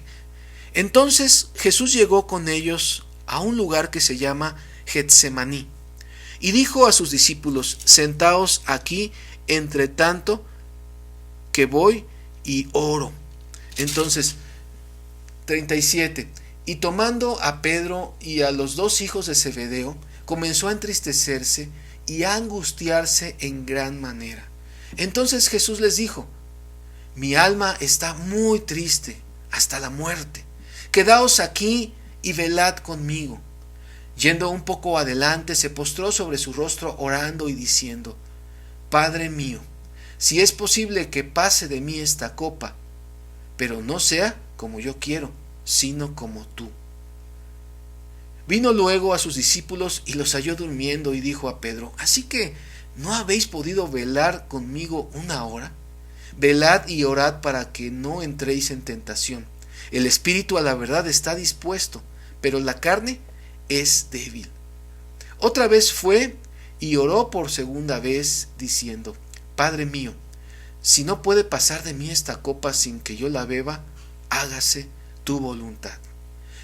Entonces Jesús llegó con ellos a un lugar que se llama Getsemaní, y dijo a sus discípulos: sentaos aquí entre tanto que voy y oro. Entonces, 37. Y tomando a Pedro y a los dos hijos de Zebedeo, comenzó a entristecerse y a angustiarse en gran manera. Entonces Jesús les dijo: mi alma está muy triste hasta la muerte. Quedaos aquí y velad conmigo. Yendo un poco adelante, se postró sobre su rostro orando y diciendo: Padre mío, si es posible que pase de mí esta copa, pero no sea como yo quiero, sino como tú. Vino luego a sus discípulos y los halló durmiendo, y dijo a Pedro: ¿así que no habéis podido velar conmigo una hora? Velad y orad para que no entréis en tentación. El espíritu a la verdad está dispuesto, pero la carne es débil. Otra vez fue y oró por segunda vez, diciendo: Padre mío, si no puede pasar de mí esta copa sin que yo la beba, hágase tu voluntad.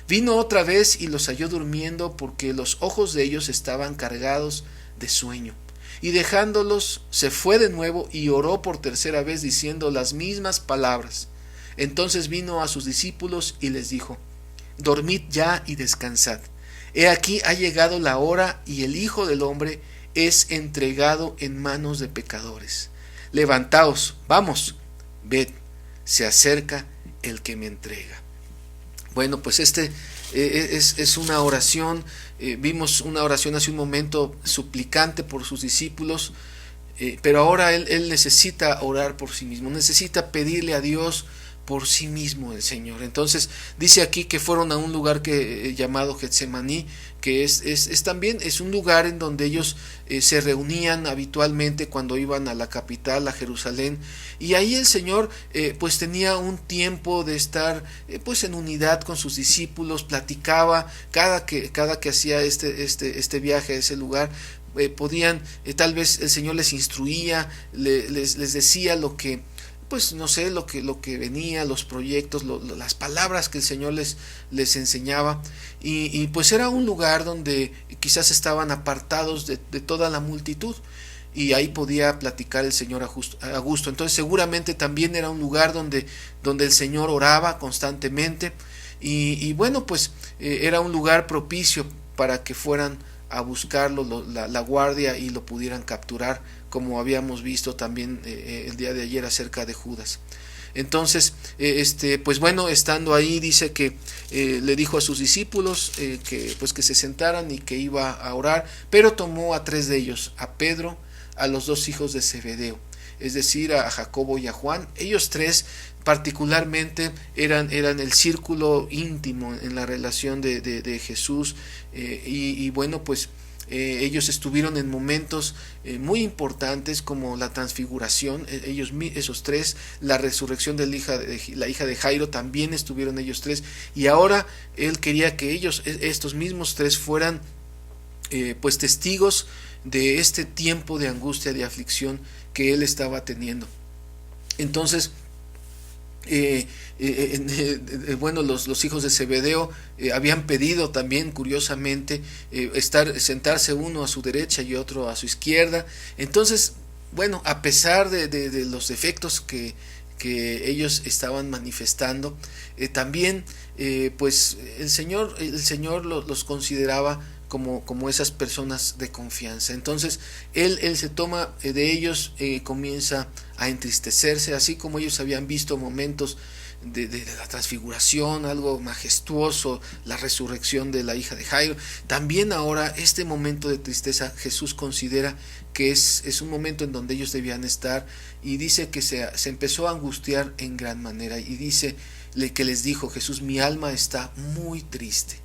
Vino otra vez y los halló durmiendo, porque los ojos de ellos estaban cargados de sueño. Y dejándolos, se fue de nuevo y oró por tercera vez, diciendo las mismas palabras. Entonces vino a sus discípulos y les dijo: dormid ya y descansad. He aquí ha llegado la hora, y el Hijo del Hombre es entregado en manos de pecadores. Levantaos, vamos, ved, se acerca el que me entrega. Bueno, pues es una oración. Vimos una oración hace un momento suplicante por sus discípulos, pero ahora él necesita orar por sí mismo, necesita pedirle a Dios por sí mismo el Señor. Entonces dice aquí que fueron a un lugar llamado Getsemaní, que es también es un lugar en donde ellos se reunían habitualmente cuando iban a la capital, a Jerusalén, y ahí el Señor pues tenía un tiempo de estar pues en unidad con sus discípulos, platicaba cada que hacía este viaje a ese lugar. Podían, tal vez el Señor les instruía, les decía lo que, pues no sé, lo que venía, los proyectos, las palabras que el Señor les enseñaba, y pues era un lugar donde quizás estaban apartados de toda la multitud, y ahí podía platicar el Señor a gusto. Entonces seguramente también era un lugar donde el Señor oraba constantemente, y bueno, pues era un lugar propicio para que fueran a buscarlo, la guardia, y lo pudieran capturar, como habíamos visto también el día de ayer acerca de Judas. Entonces, pues bueno, estando ahí, dice que le dijo a sus discípulos que se sentaran y que iba a orar, pero tomó a 3 de ellos, a Pedro, a los 2 hijos de Zebedeo, es decir, a Jacobo y a Juan. Ellos 3 particularmente eran el círculo íntimo en la relación de Jesús, y bueno, pues ellos estuvieron en momentos muy importantes, como la transfiguración, esos 3, la resurrección de la hija de Jairo, también estuvieron ellos 3, y ahora él quería que estos mismos 3 fueran pues testigos de este tiempo de angustia, de aflicción que él estaba teniendo. Entonces, bueno, los hijos de Zebedeo habían pedido también, curiosamente, sentarse uno a su derecha y otro a su izquierda. Entonces, bueno, a pesar de los defectos que ellos estaban manifestando, también pues el Señor los consideraba como esas personas de confianza. Entonces él se toma de ellos, comienza a entristecerse, así como ellos habían visto momentos de la transfiguración, algo majestuoso, la resurrección de la hija de Jairo. También ahora este momento de tristeza Jesús considera que es un momento en donde ellos debían estar, y dice que se empezó a angustiar en gran manera, y dice que les dijo Jesús: mi alma está muy triste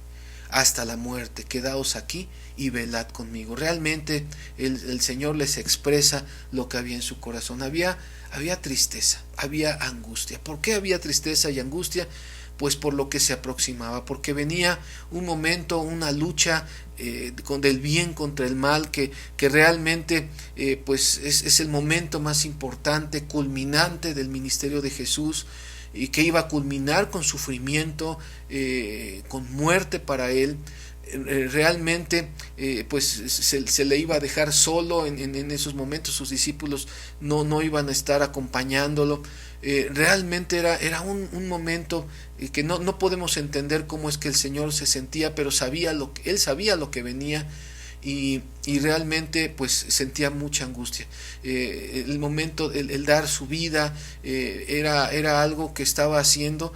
hasta la muerte, quedaos aquí y velad conmigo. Realmente el Señor les expresa lo que había en su corazón. Había tristeza, había angustia. ¿Por qué había tristeza y angustia? Pues por lo que se aproximaba, porque venía un momento, una lucha del bien contra el mal, que realmente pues es el momento más importante, culminante del ministerio de Jesús, y que iba a culminar con sufrimiento, con muerte para él. Realmente pues se le iba a dejar solo en esos momentos. Sus discípulos no iban a estar acompañándolo. Realmente era un momento que no podemos entender cómo es que el Señor se sentía, pero él sabía lo que venía, y realmente pues sentía mucha angustia. El momento, el dar su vida, era algo que estaba haciendo,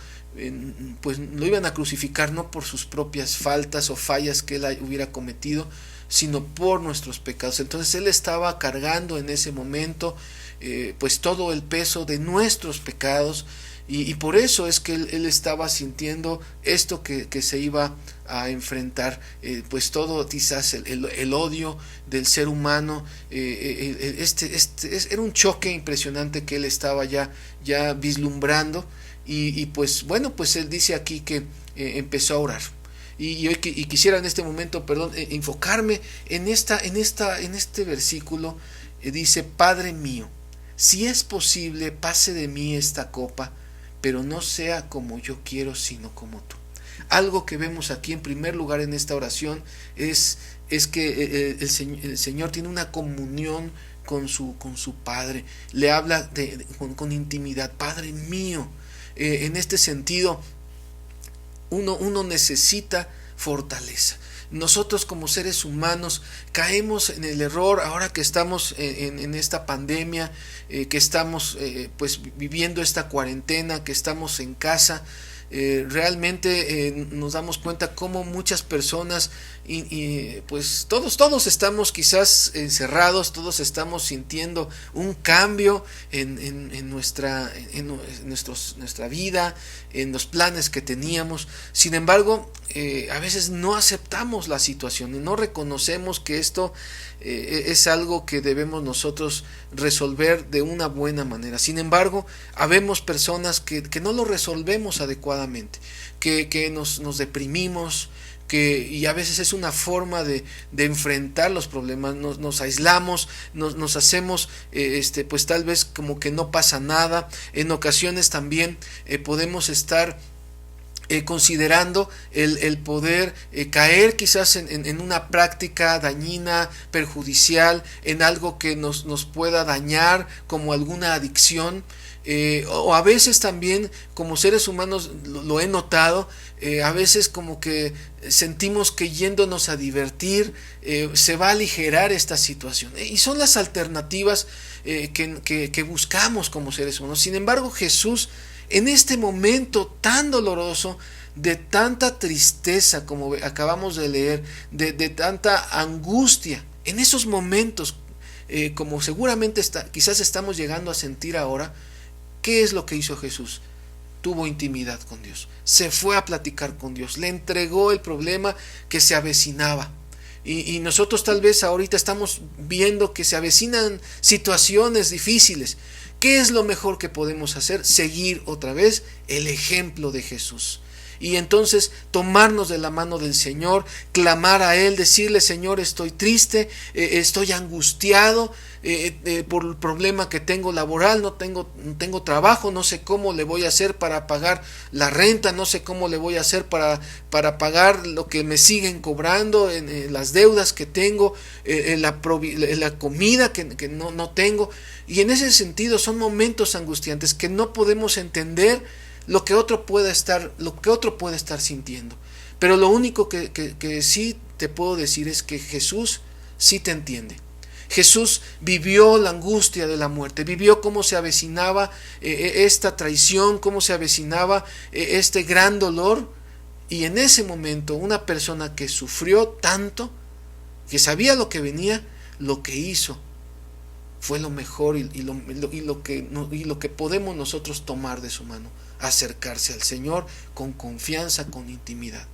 pues lo iban a crucificar no por sus propias faltas o fallas que él hubiera cometido, sino por nuestros pecados. Entonces él estaba cargando en ese momento pues todo el peso de nuestros pecados, y por eso es que él estaba sintiendo esto que se iba a enfrentar, pues todo quizás el odio del ser humano. Era un choque impresionante que él estaba ya vislumbrando, y pues bueno, pues él dice aquí que empezó a orar. Y quisiera en este momento, enfocarme en este versículo. Dice: Padre mío, si es posible, pase de mí esta copa, pero no sea como yo quiero, sino como tú. Algo que vemos aquí en primer lugar en esta oración es que el Señor tiene una comunión con su Padre. Le habla con intimidad: Padre mío. En este sentido, uno necesita fortaleza. Nosotros como seres humanos caemos en el error, ahora que estamos en esta pandemia, que estamos pues viviendo esta cuarentena, que estamos en casa. Realmente nos damos cuenta cómo muchas personas pues todos estamos quizás encerrados, todos estamos sintiendo un cambio en nuestra vida, en los planes que teníamos. Sin embargo, a veces no aceptamos la situación y no reconocemos que esto es algo que debemos nosotros resolver de una buena manera. Sin embargo, habemos personas que no lo resolvemos adecuadamente, que nos deprimimos, y a veces es una forma de enfrentar los problemas. Nos aislamos, nos hacemos pues tal vez como que no pasa nada. En ocasiones también podemos estar considerando el poder caer quizás en una práctica dañina, perjudicial, en algo que nos pueda dañar, como alguna adicción. O a veces también como seres humanos lo he notado, a veces como que sentimos que yéndonos a divertir se va a aligerar esta situación, y son las alternativas que buscamos como seres humanos. Sin embargo, Jesús, en este momento tan doloroso, de tanta tristeza como acabamos de leer, de tanta angustia, en esos momentos, como seguramente quizás estamos llegando a sentir ahora, ¿qué es lo que hizo Jesús? Tuvo intimidad con Dios, se fue a platicar con Dios, le entregó el problema que se avecinaba. Y nosotros tal vez ahorita estamos viendo que se avecinan situaciones difíciles. ¿Qué es lo mejor que podemos hacer? Seguir otra vez el ejemplo de Jesús. Y entonces tomarnos de la mano del Señor, clamar a Él, decirle: Señor, estoy triste, estoy angustiado por el problema que tengo laboral, no tengo trabajo, no sé cómo le voy a hacer para pagar la renta, no sé cómo le voy a hacer para pagar lo que me siguen cobrando, las deudas que tengo, la comida que no tengo. Y en ese sentido son momentos angustiantes que no podemos entender lo que otro puede estar sintiendo. Pero lo único que sí te puedo decir es que Jesús sí te entiende. Jesús vivió la angustia de la muerte, vivió cómo se avecinaba esta traición, cómo se avecinaba este gran dolor, y en ese momento una persona que sufrió tanto, que sabía lo que venía, lo que hizo fue lo mejor y lo que podemos nosotros tomar de su mano: acercarse al Señor con confianza, con intimidad.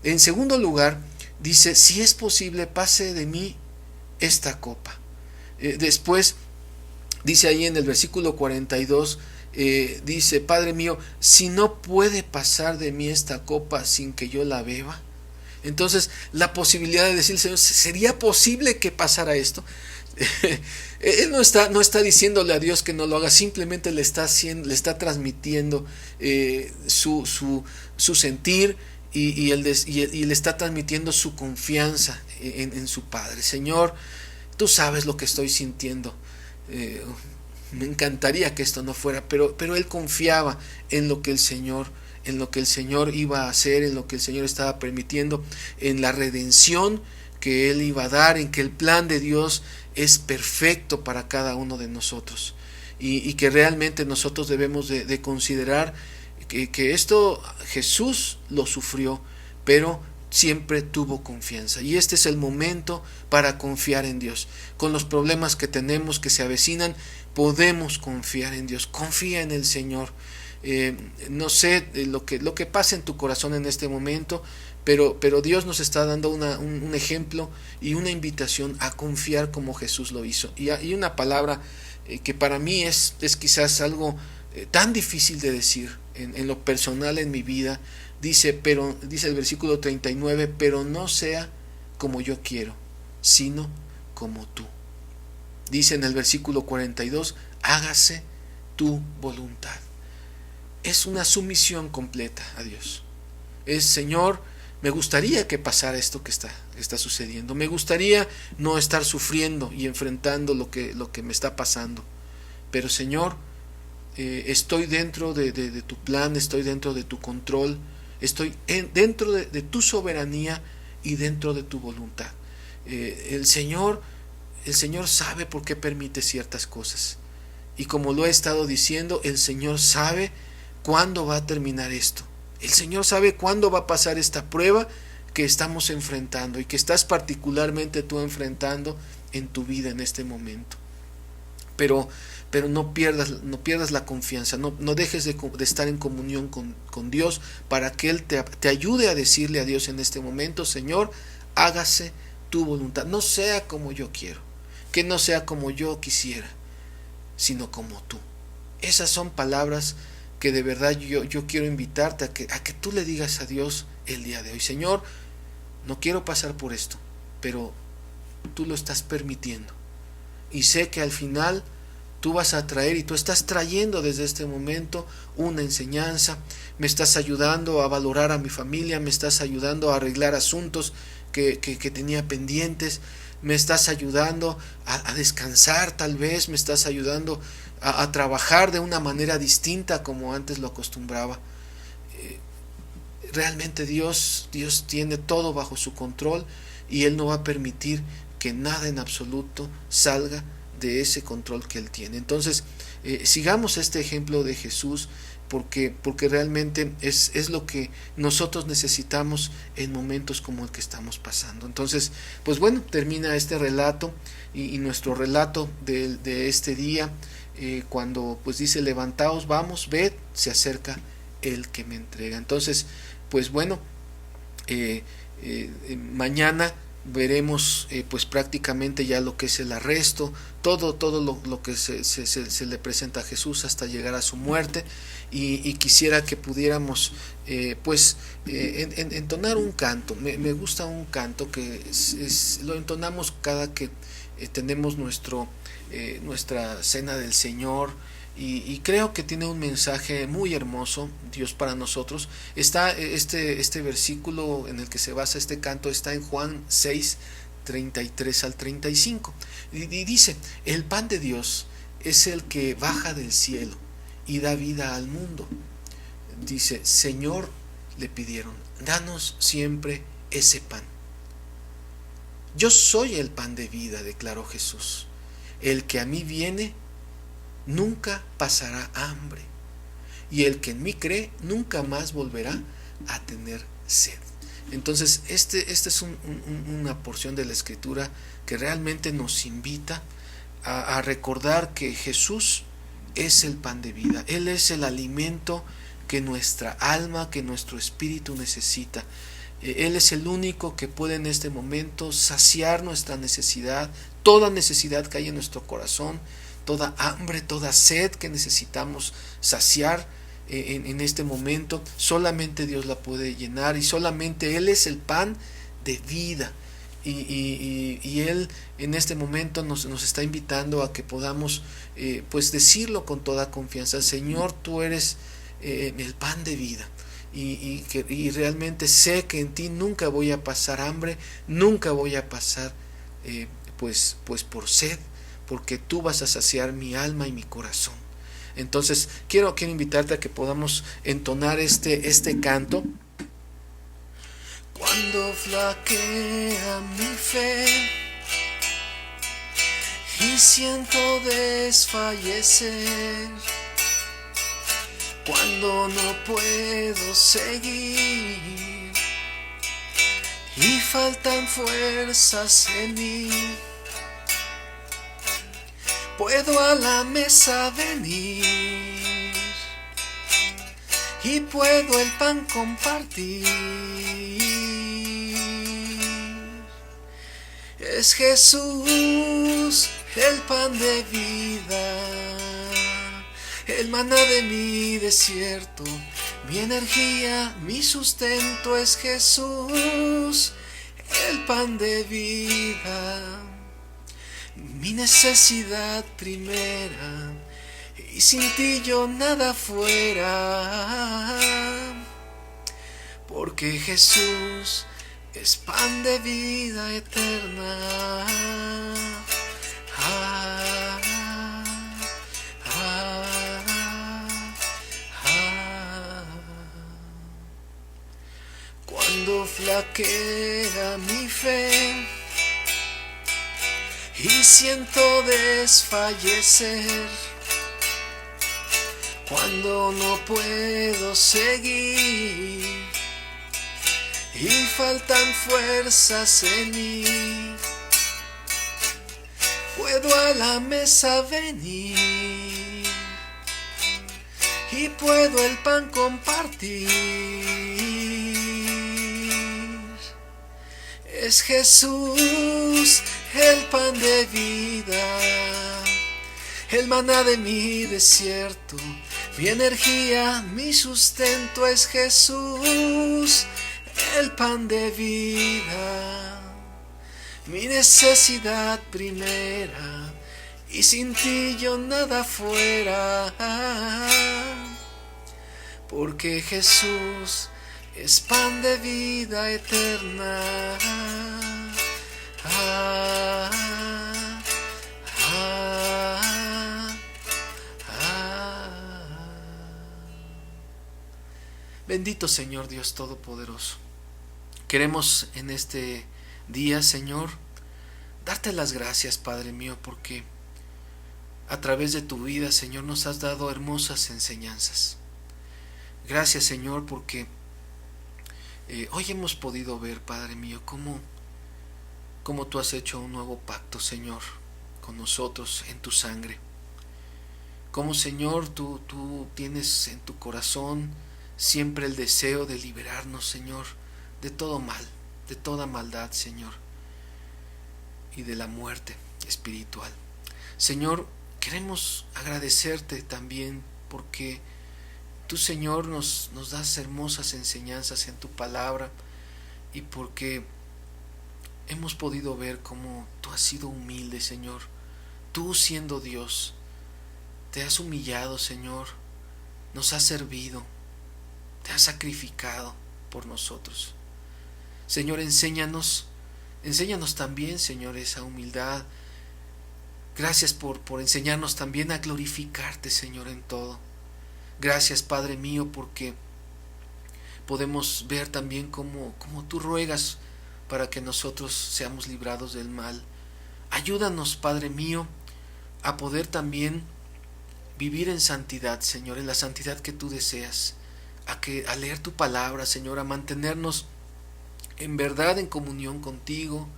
En segundo lugar, dice: si es posible, pase de mí esta copa. Después dice ahí en el versículo 42, dice: Padre mío, si no puede pasar de mí esta copa sin que yo la beba. Entonces la posibilidad de decir: Señor, ¿sería posible que pasara esto? Él no está diciéndole a Dios que no lo haga, simplemente le está transmitiendo su sentir, y le está transmitiendo su confianza en su Padre. Señor, tú sabes lo que estoy sintiendo, me encantaría que esto no fuera, pero él confiaba en lo que el Señor iba a hacer, en lo que el Señor estaba permitiendo, en la redención que Él iba a dar, en que el plan de Dios es perfecto para cada uno de nosotros, y que realmente nosotros debemos de considerar que esto Jesús lo sufrió, pero siempre tuvo confianza. Y este es el momento para confiar en Dios. Con los problemas que tenemos, que se avecinan, podemos confiar en Dios. Confía en el Señor. No sé lo que pasa en tu corazón en este momento, pero Dios nos está dando un ejemplo y una invitación a confiar como Jesús lo hizo. Y una palabra que para mí es quizás algo tan difícil de decir en lo personal en mi vida. Dice el versículo 39: pero no sea como yo quiero, sino como tú. Dice en el versículo 42: hágase tu voluntad. Es una sumisión completa a Dios. Es: Señor, me gustaría que pasara esto que está sucediendo. Me gustaría no estar sufriendo y enfrentando lo que me está pasando. Pero Señor, estoy dentro de tu plan, estoy dentro de tu control, estoy dentro de tu soberanía y dentro de tu voluntad. El Señor sabe por qué permite ciertas cosas. Y como lo he estado diciendo, el Señor sabe cuándo va a terminar esto. El Señor sabe cuándo va a pasar esta prueba que estamos enfrentando y que estás particularmente tú enfrentando en tu vida en este momento. Pero no pierdas la confianza, no dejes de estar en comunión con Dios, para que Él te ayude a decirle a Dios en este momento: Señor, hágase tu voluntad, no sea como yo quiero, que no sea como yo quisiera, sino como tú. Esas son palabras que de verdad yo quiero invitarte a que tú le digas a Dios el día de hoy: Señor, no quiero pasar por esto, pero tú lo estás permitiendo, y sé que al final tú vas a traer y tú estás trayendo desde este momento una enseñanza, me estás ayudando a valorar a mi familia, me estás ayudando a arreglar asuntos que tenía pendientes, me estás ayudando a descansar tal vez, me estás ayudando a trabajar de una manera distinta como antes lo acostumbraba. Realmente Dios tiene todo bajo su control y Él no va a permitir que nada en absoluto salga de ese control que Él tiene. Entonces, sigamos este ejemplo de Jesús porque realmente es lo que nosotros necesitamos en momentos como el que estamos pasando. Entonces, pues bueno, termina este relato y nuestro relato de este día, cuando pues dice: levantaos, vamos, ved, se acerca el que me entrega. Entonces, pues bueno, mañana veremos pues prácticamente ya lo que es el arresto, todo lo que se le presenta a Jesús hasta llegar a su muerte, y quisiera que pudiéramos entonar un canto. Me gusta un canto que lo entonamos cada que tenemos nuestra cena del Señor, y creo que tiene un mensaje muy hermoso Dios para nosotros. Está este versículo en el que se basa este canto, está en Juan 6, 33 al 35, y dice: el pan de Dios es el que baja del cielo y da vida al mundo. Dice: Señor, le pidieron, danos siempre ese pan. Yo soy el pan de vida, declaró Jesús. El que a mí viene nunca pasará hambre, y el que en mí cree nunca más volverá a tener sed. Entonces esta es una porción de la Escritura que realmente nos invita a recordar que Jesús es el pan de vida. Él es el alimento que nuestra alma, que nuestro espíritu necesita. Él es el único que puede en este momento saciar nuestra necesidad, toda necesidad que hay en nuestro corazón, toda hambre, toda sed que necesitamos saciar en este momento. Solamente Dios la puede llenar, y solamente Él es el pan de vida. Y Él en este momento nos está invitando a que podamos pues decirlo con toda confianza: Señor, tú eres el pan de vida, y realmente sé que en ti nunca voy a pasar hambre, nunca voy a pasar pues por sed, porque tú vas a saciar mi alma y mi corazón. Entonces quiero invitarte a que podamos entonar este canto. Cuando flaquea mi fe y siento desfallecer, cuando no puedo seguir y faltan fuerzas en mí, puedo a la mesa venir y puedo el pan compartir. Es Jesús el pan de vida, el maná de mi desierto, mi energía, mi sustento. Es Jesús el pan de vida, mi necesidad primera, y sin ti yo nada fuera, porque Jesús es pan de vida eterna. Cuando flaquea mi fe y siento desfallecer, cuando no puedo seguir y faltan fuerzas en mí, puedo a la mesa venir y puedo el pan compartir. Es Jesús el pan de vida, el maná de mi desierto, mi energía, mi sustento. Es Jesús el pan de vida, mi necesidad primera, y sin ti yo nada fuera, porque Jesús es pan de vida eterna. Bendito Señor Dios Todopoderoso, queremos en este día, Señor, darte las gracias, Padre mío, porque a través de tu vida, Señor, nos has dado hermosas enseñanzas. Gracias, Señor, porque hoy hemos podido ver, Padre mío, cómo tú has hecho un nuevo pacto, Señor, con nosotros en tu sangre. Cómo, Señor, tú tienes en tu corazón siempre el deseo de liberarnos, Señor, de todo mal, de toda maldad, Señor, y de la muerte espiritual. Señor, queremos agradecerte también porque tú, Señor, nos das hermosas enseñanzas en tu palabra, y porque hemos podido ver cómo tú has sido humilde, Señor. Tú, siendo Dios, te has humillado, Señor, nos has servido, te has sacrificado por nosotros. Señor, enséñanos también, Señor, esa humildad. Gracias por enseñarnos también a glorificarte, Señor, en todo. Gracias, Padre mío, porque podemos ver también cómo tú ruegas para que nosotros seamos librados del mal. Ayúdanos, Padre mío, a poder también vivir en santidad, Señor, en la santidad que tú deseas, a leer tu palabra, Señor, a mantenernos en verdad en comunión contigo,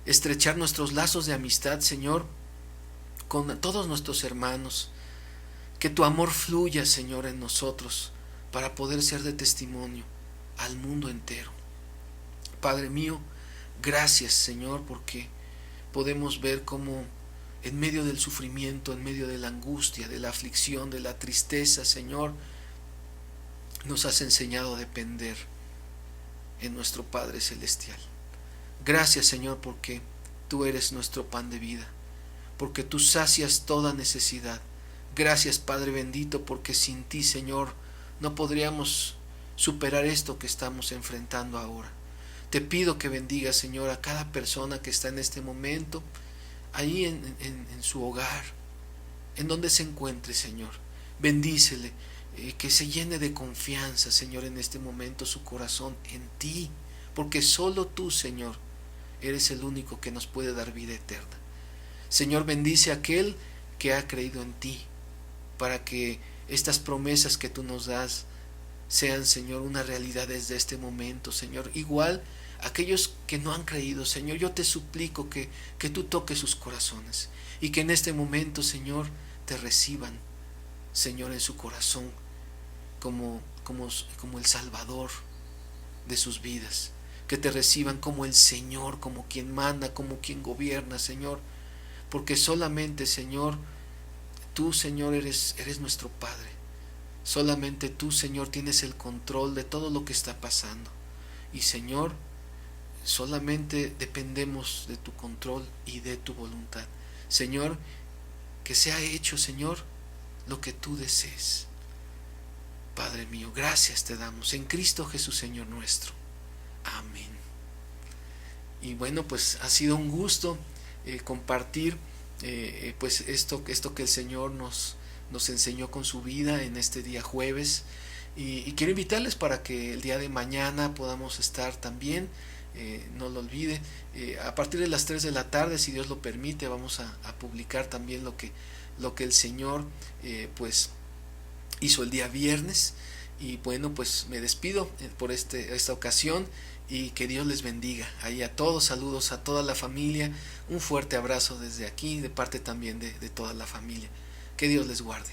estrechar nuestros lazos de amistad, Señor, con todos nuestros hermanos. Que tu amor fluya, Señor, en nosotros para poder ser de testimonio al mundo entero. Padre mío, gracias, Señor, porque podemos ver cómo en medio del sufrimiento, en medio de la angustia, de la aflicción, de la tristeza, Señor, nos has enseñado a depender en nuestro Padre Celestial. Gracias, Señor, porque tú eres nuestro pan de vida, porque tú sacias toda necesidad. Gracias, Padre bendito, porque sin ti, Señor, no podríamos superar esto que estamos enfrentando ahora. Te pido que bendigas, Señor, a cada persona que está en este momento, ahí en su hogar, en donde se encuentre, Señor. Bendícele, que se llene de confianza, Señor, en este momento su corazón en ti, porque solo tú, Señor, eres el único que nos puede dar vida eterna. Señor, bendice a aquel que ha creído en ti, para que estas promesas que tú nos das sean, Señor, una realidad desde este momento, Señor. Igual aquellos que no han creído, Señor, yo te suplico que tú toques sus corazones y que en este momento, Señor, te reciban, Señor, en su corazón como el Salvador de sus vidas, que te reciban como el Señor, como quien manda, como quien gobierna, Señor, porque solamente, Señor, tú, Señor, eres nuestro Padre. Solamente tú, Señor, tienes el control de todo lo que está pasando. Y, Señor, solamente dependemos de tu control y de tu voluntad. Señor, que sea hecho, Señor, lo que tú desees. Padre mío, gracias te damos en Cristo Jesús, Señor nuestro. Amén. Y bueno, pues ha sido un gusto compartir pues esto que el Señor nos enseñó con su vida en este día jueves, y quiero invitarles para que el día de mañana podamos estar también, no lo olvide, a partir de las 3 de la tarde, si Dios lo permite, vamos a publicar también lo que el Señor pues hizo el día viernes. Y bueno, pues me despido por esta ocasión, y que Dios les bendiga ahí a todos. Saludos a toda la familia, un fuerte abrazo desde aquí, de parte también de toda la familia. Que Dios les guarde.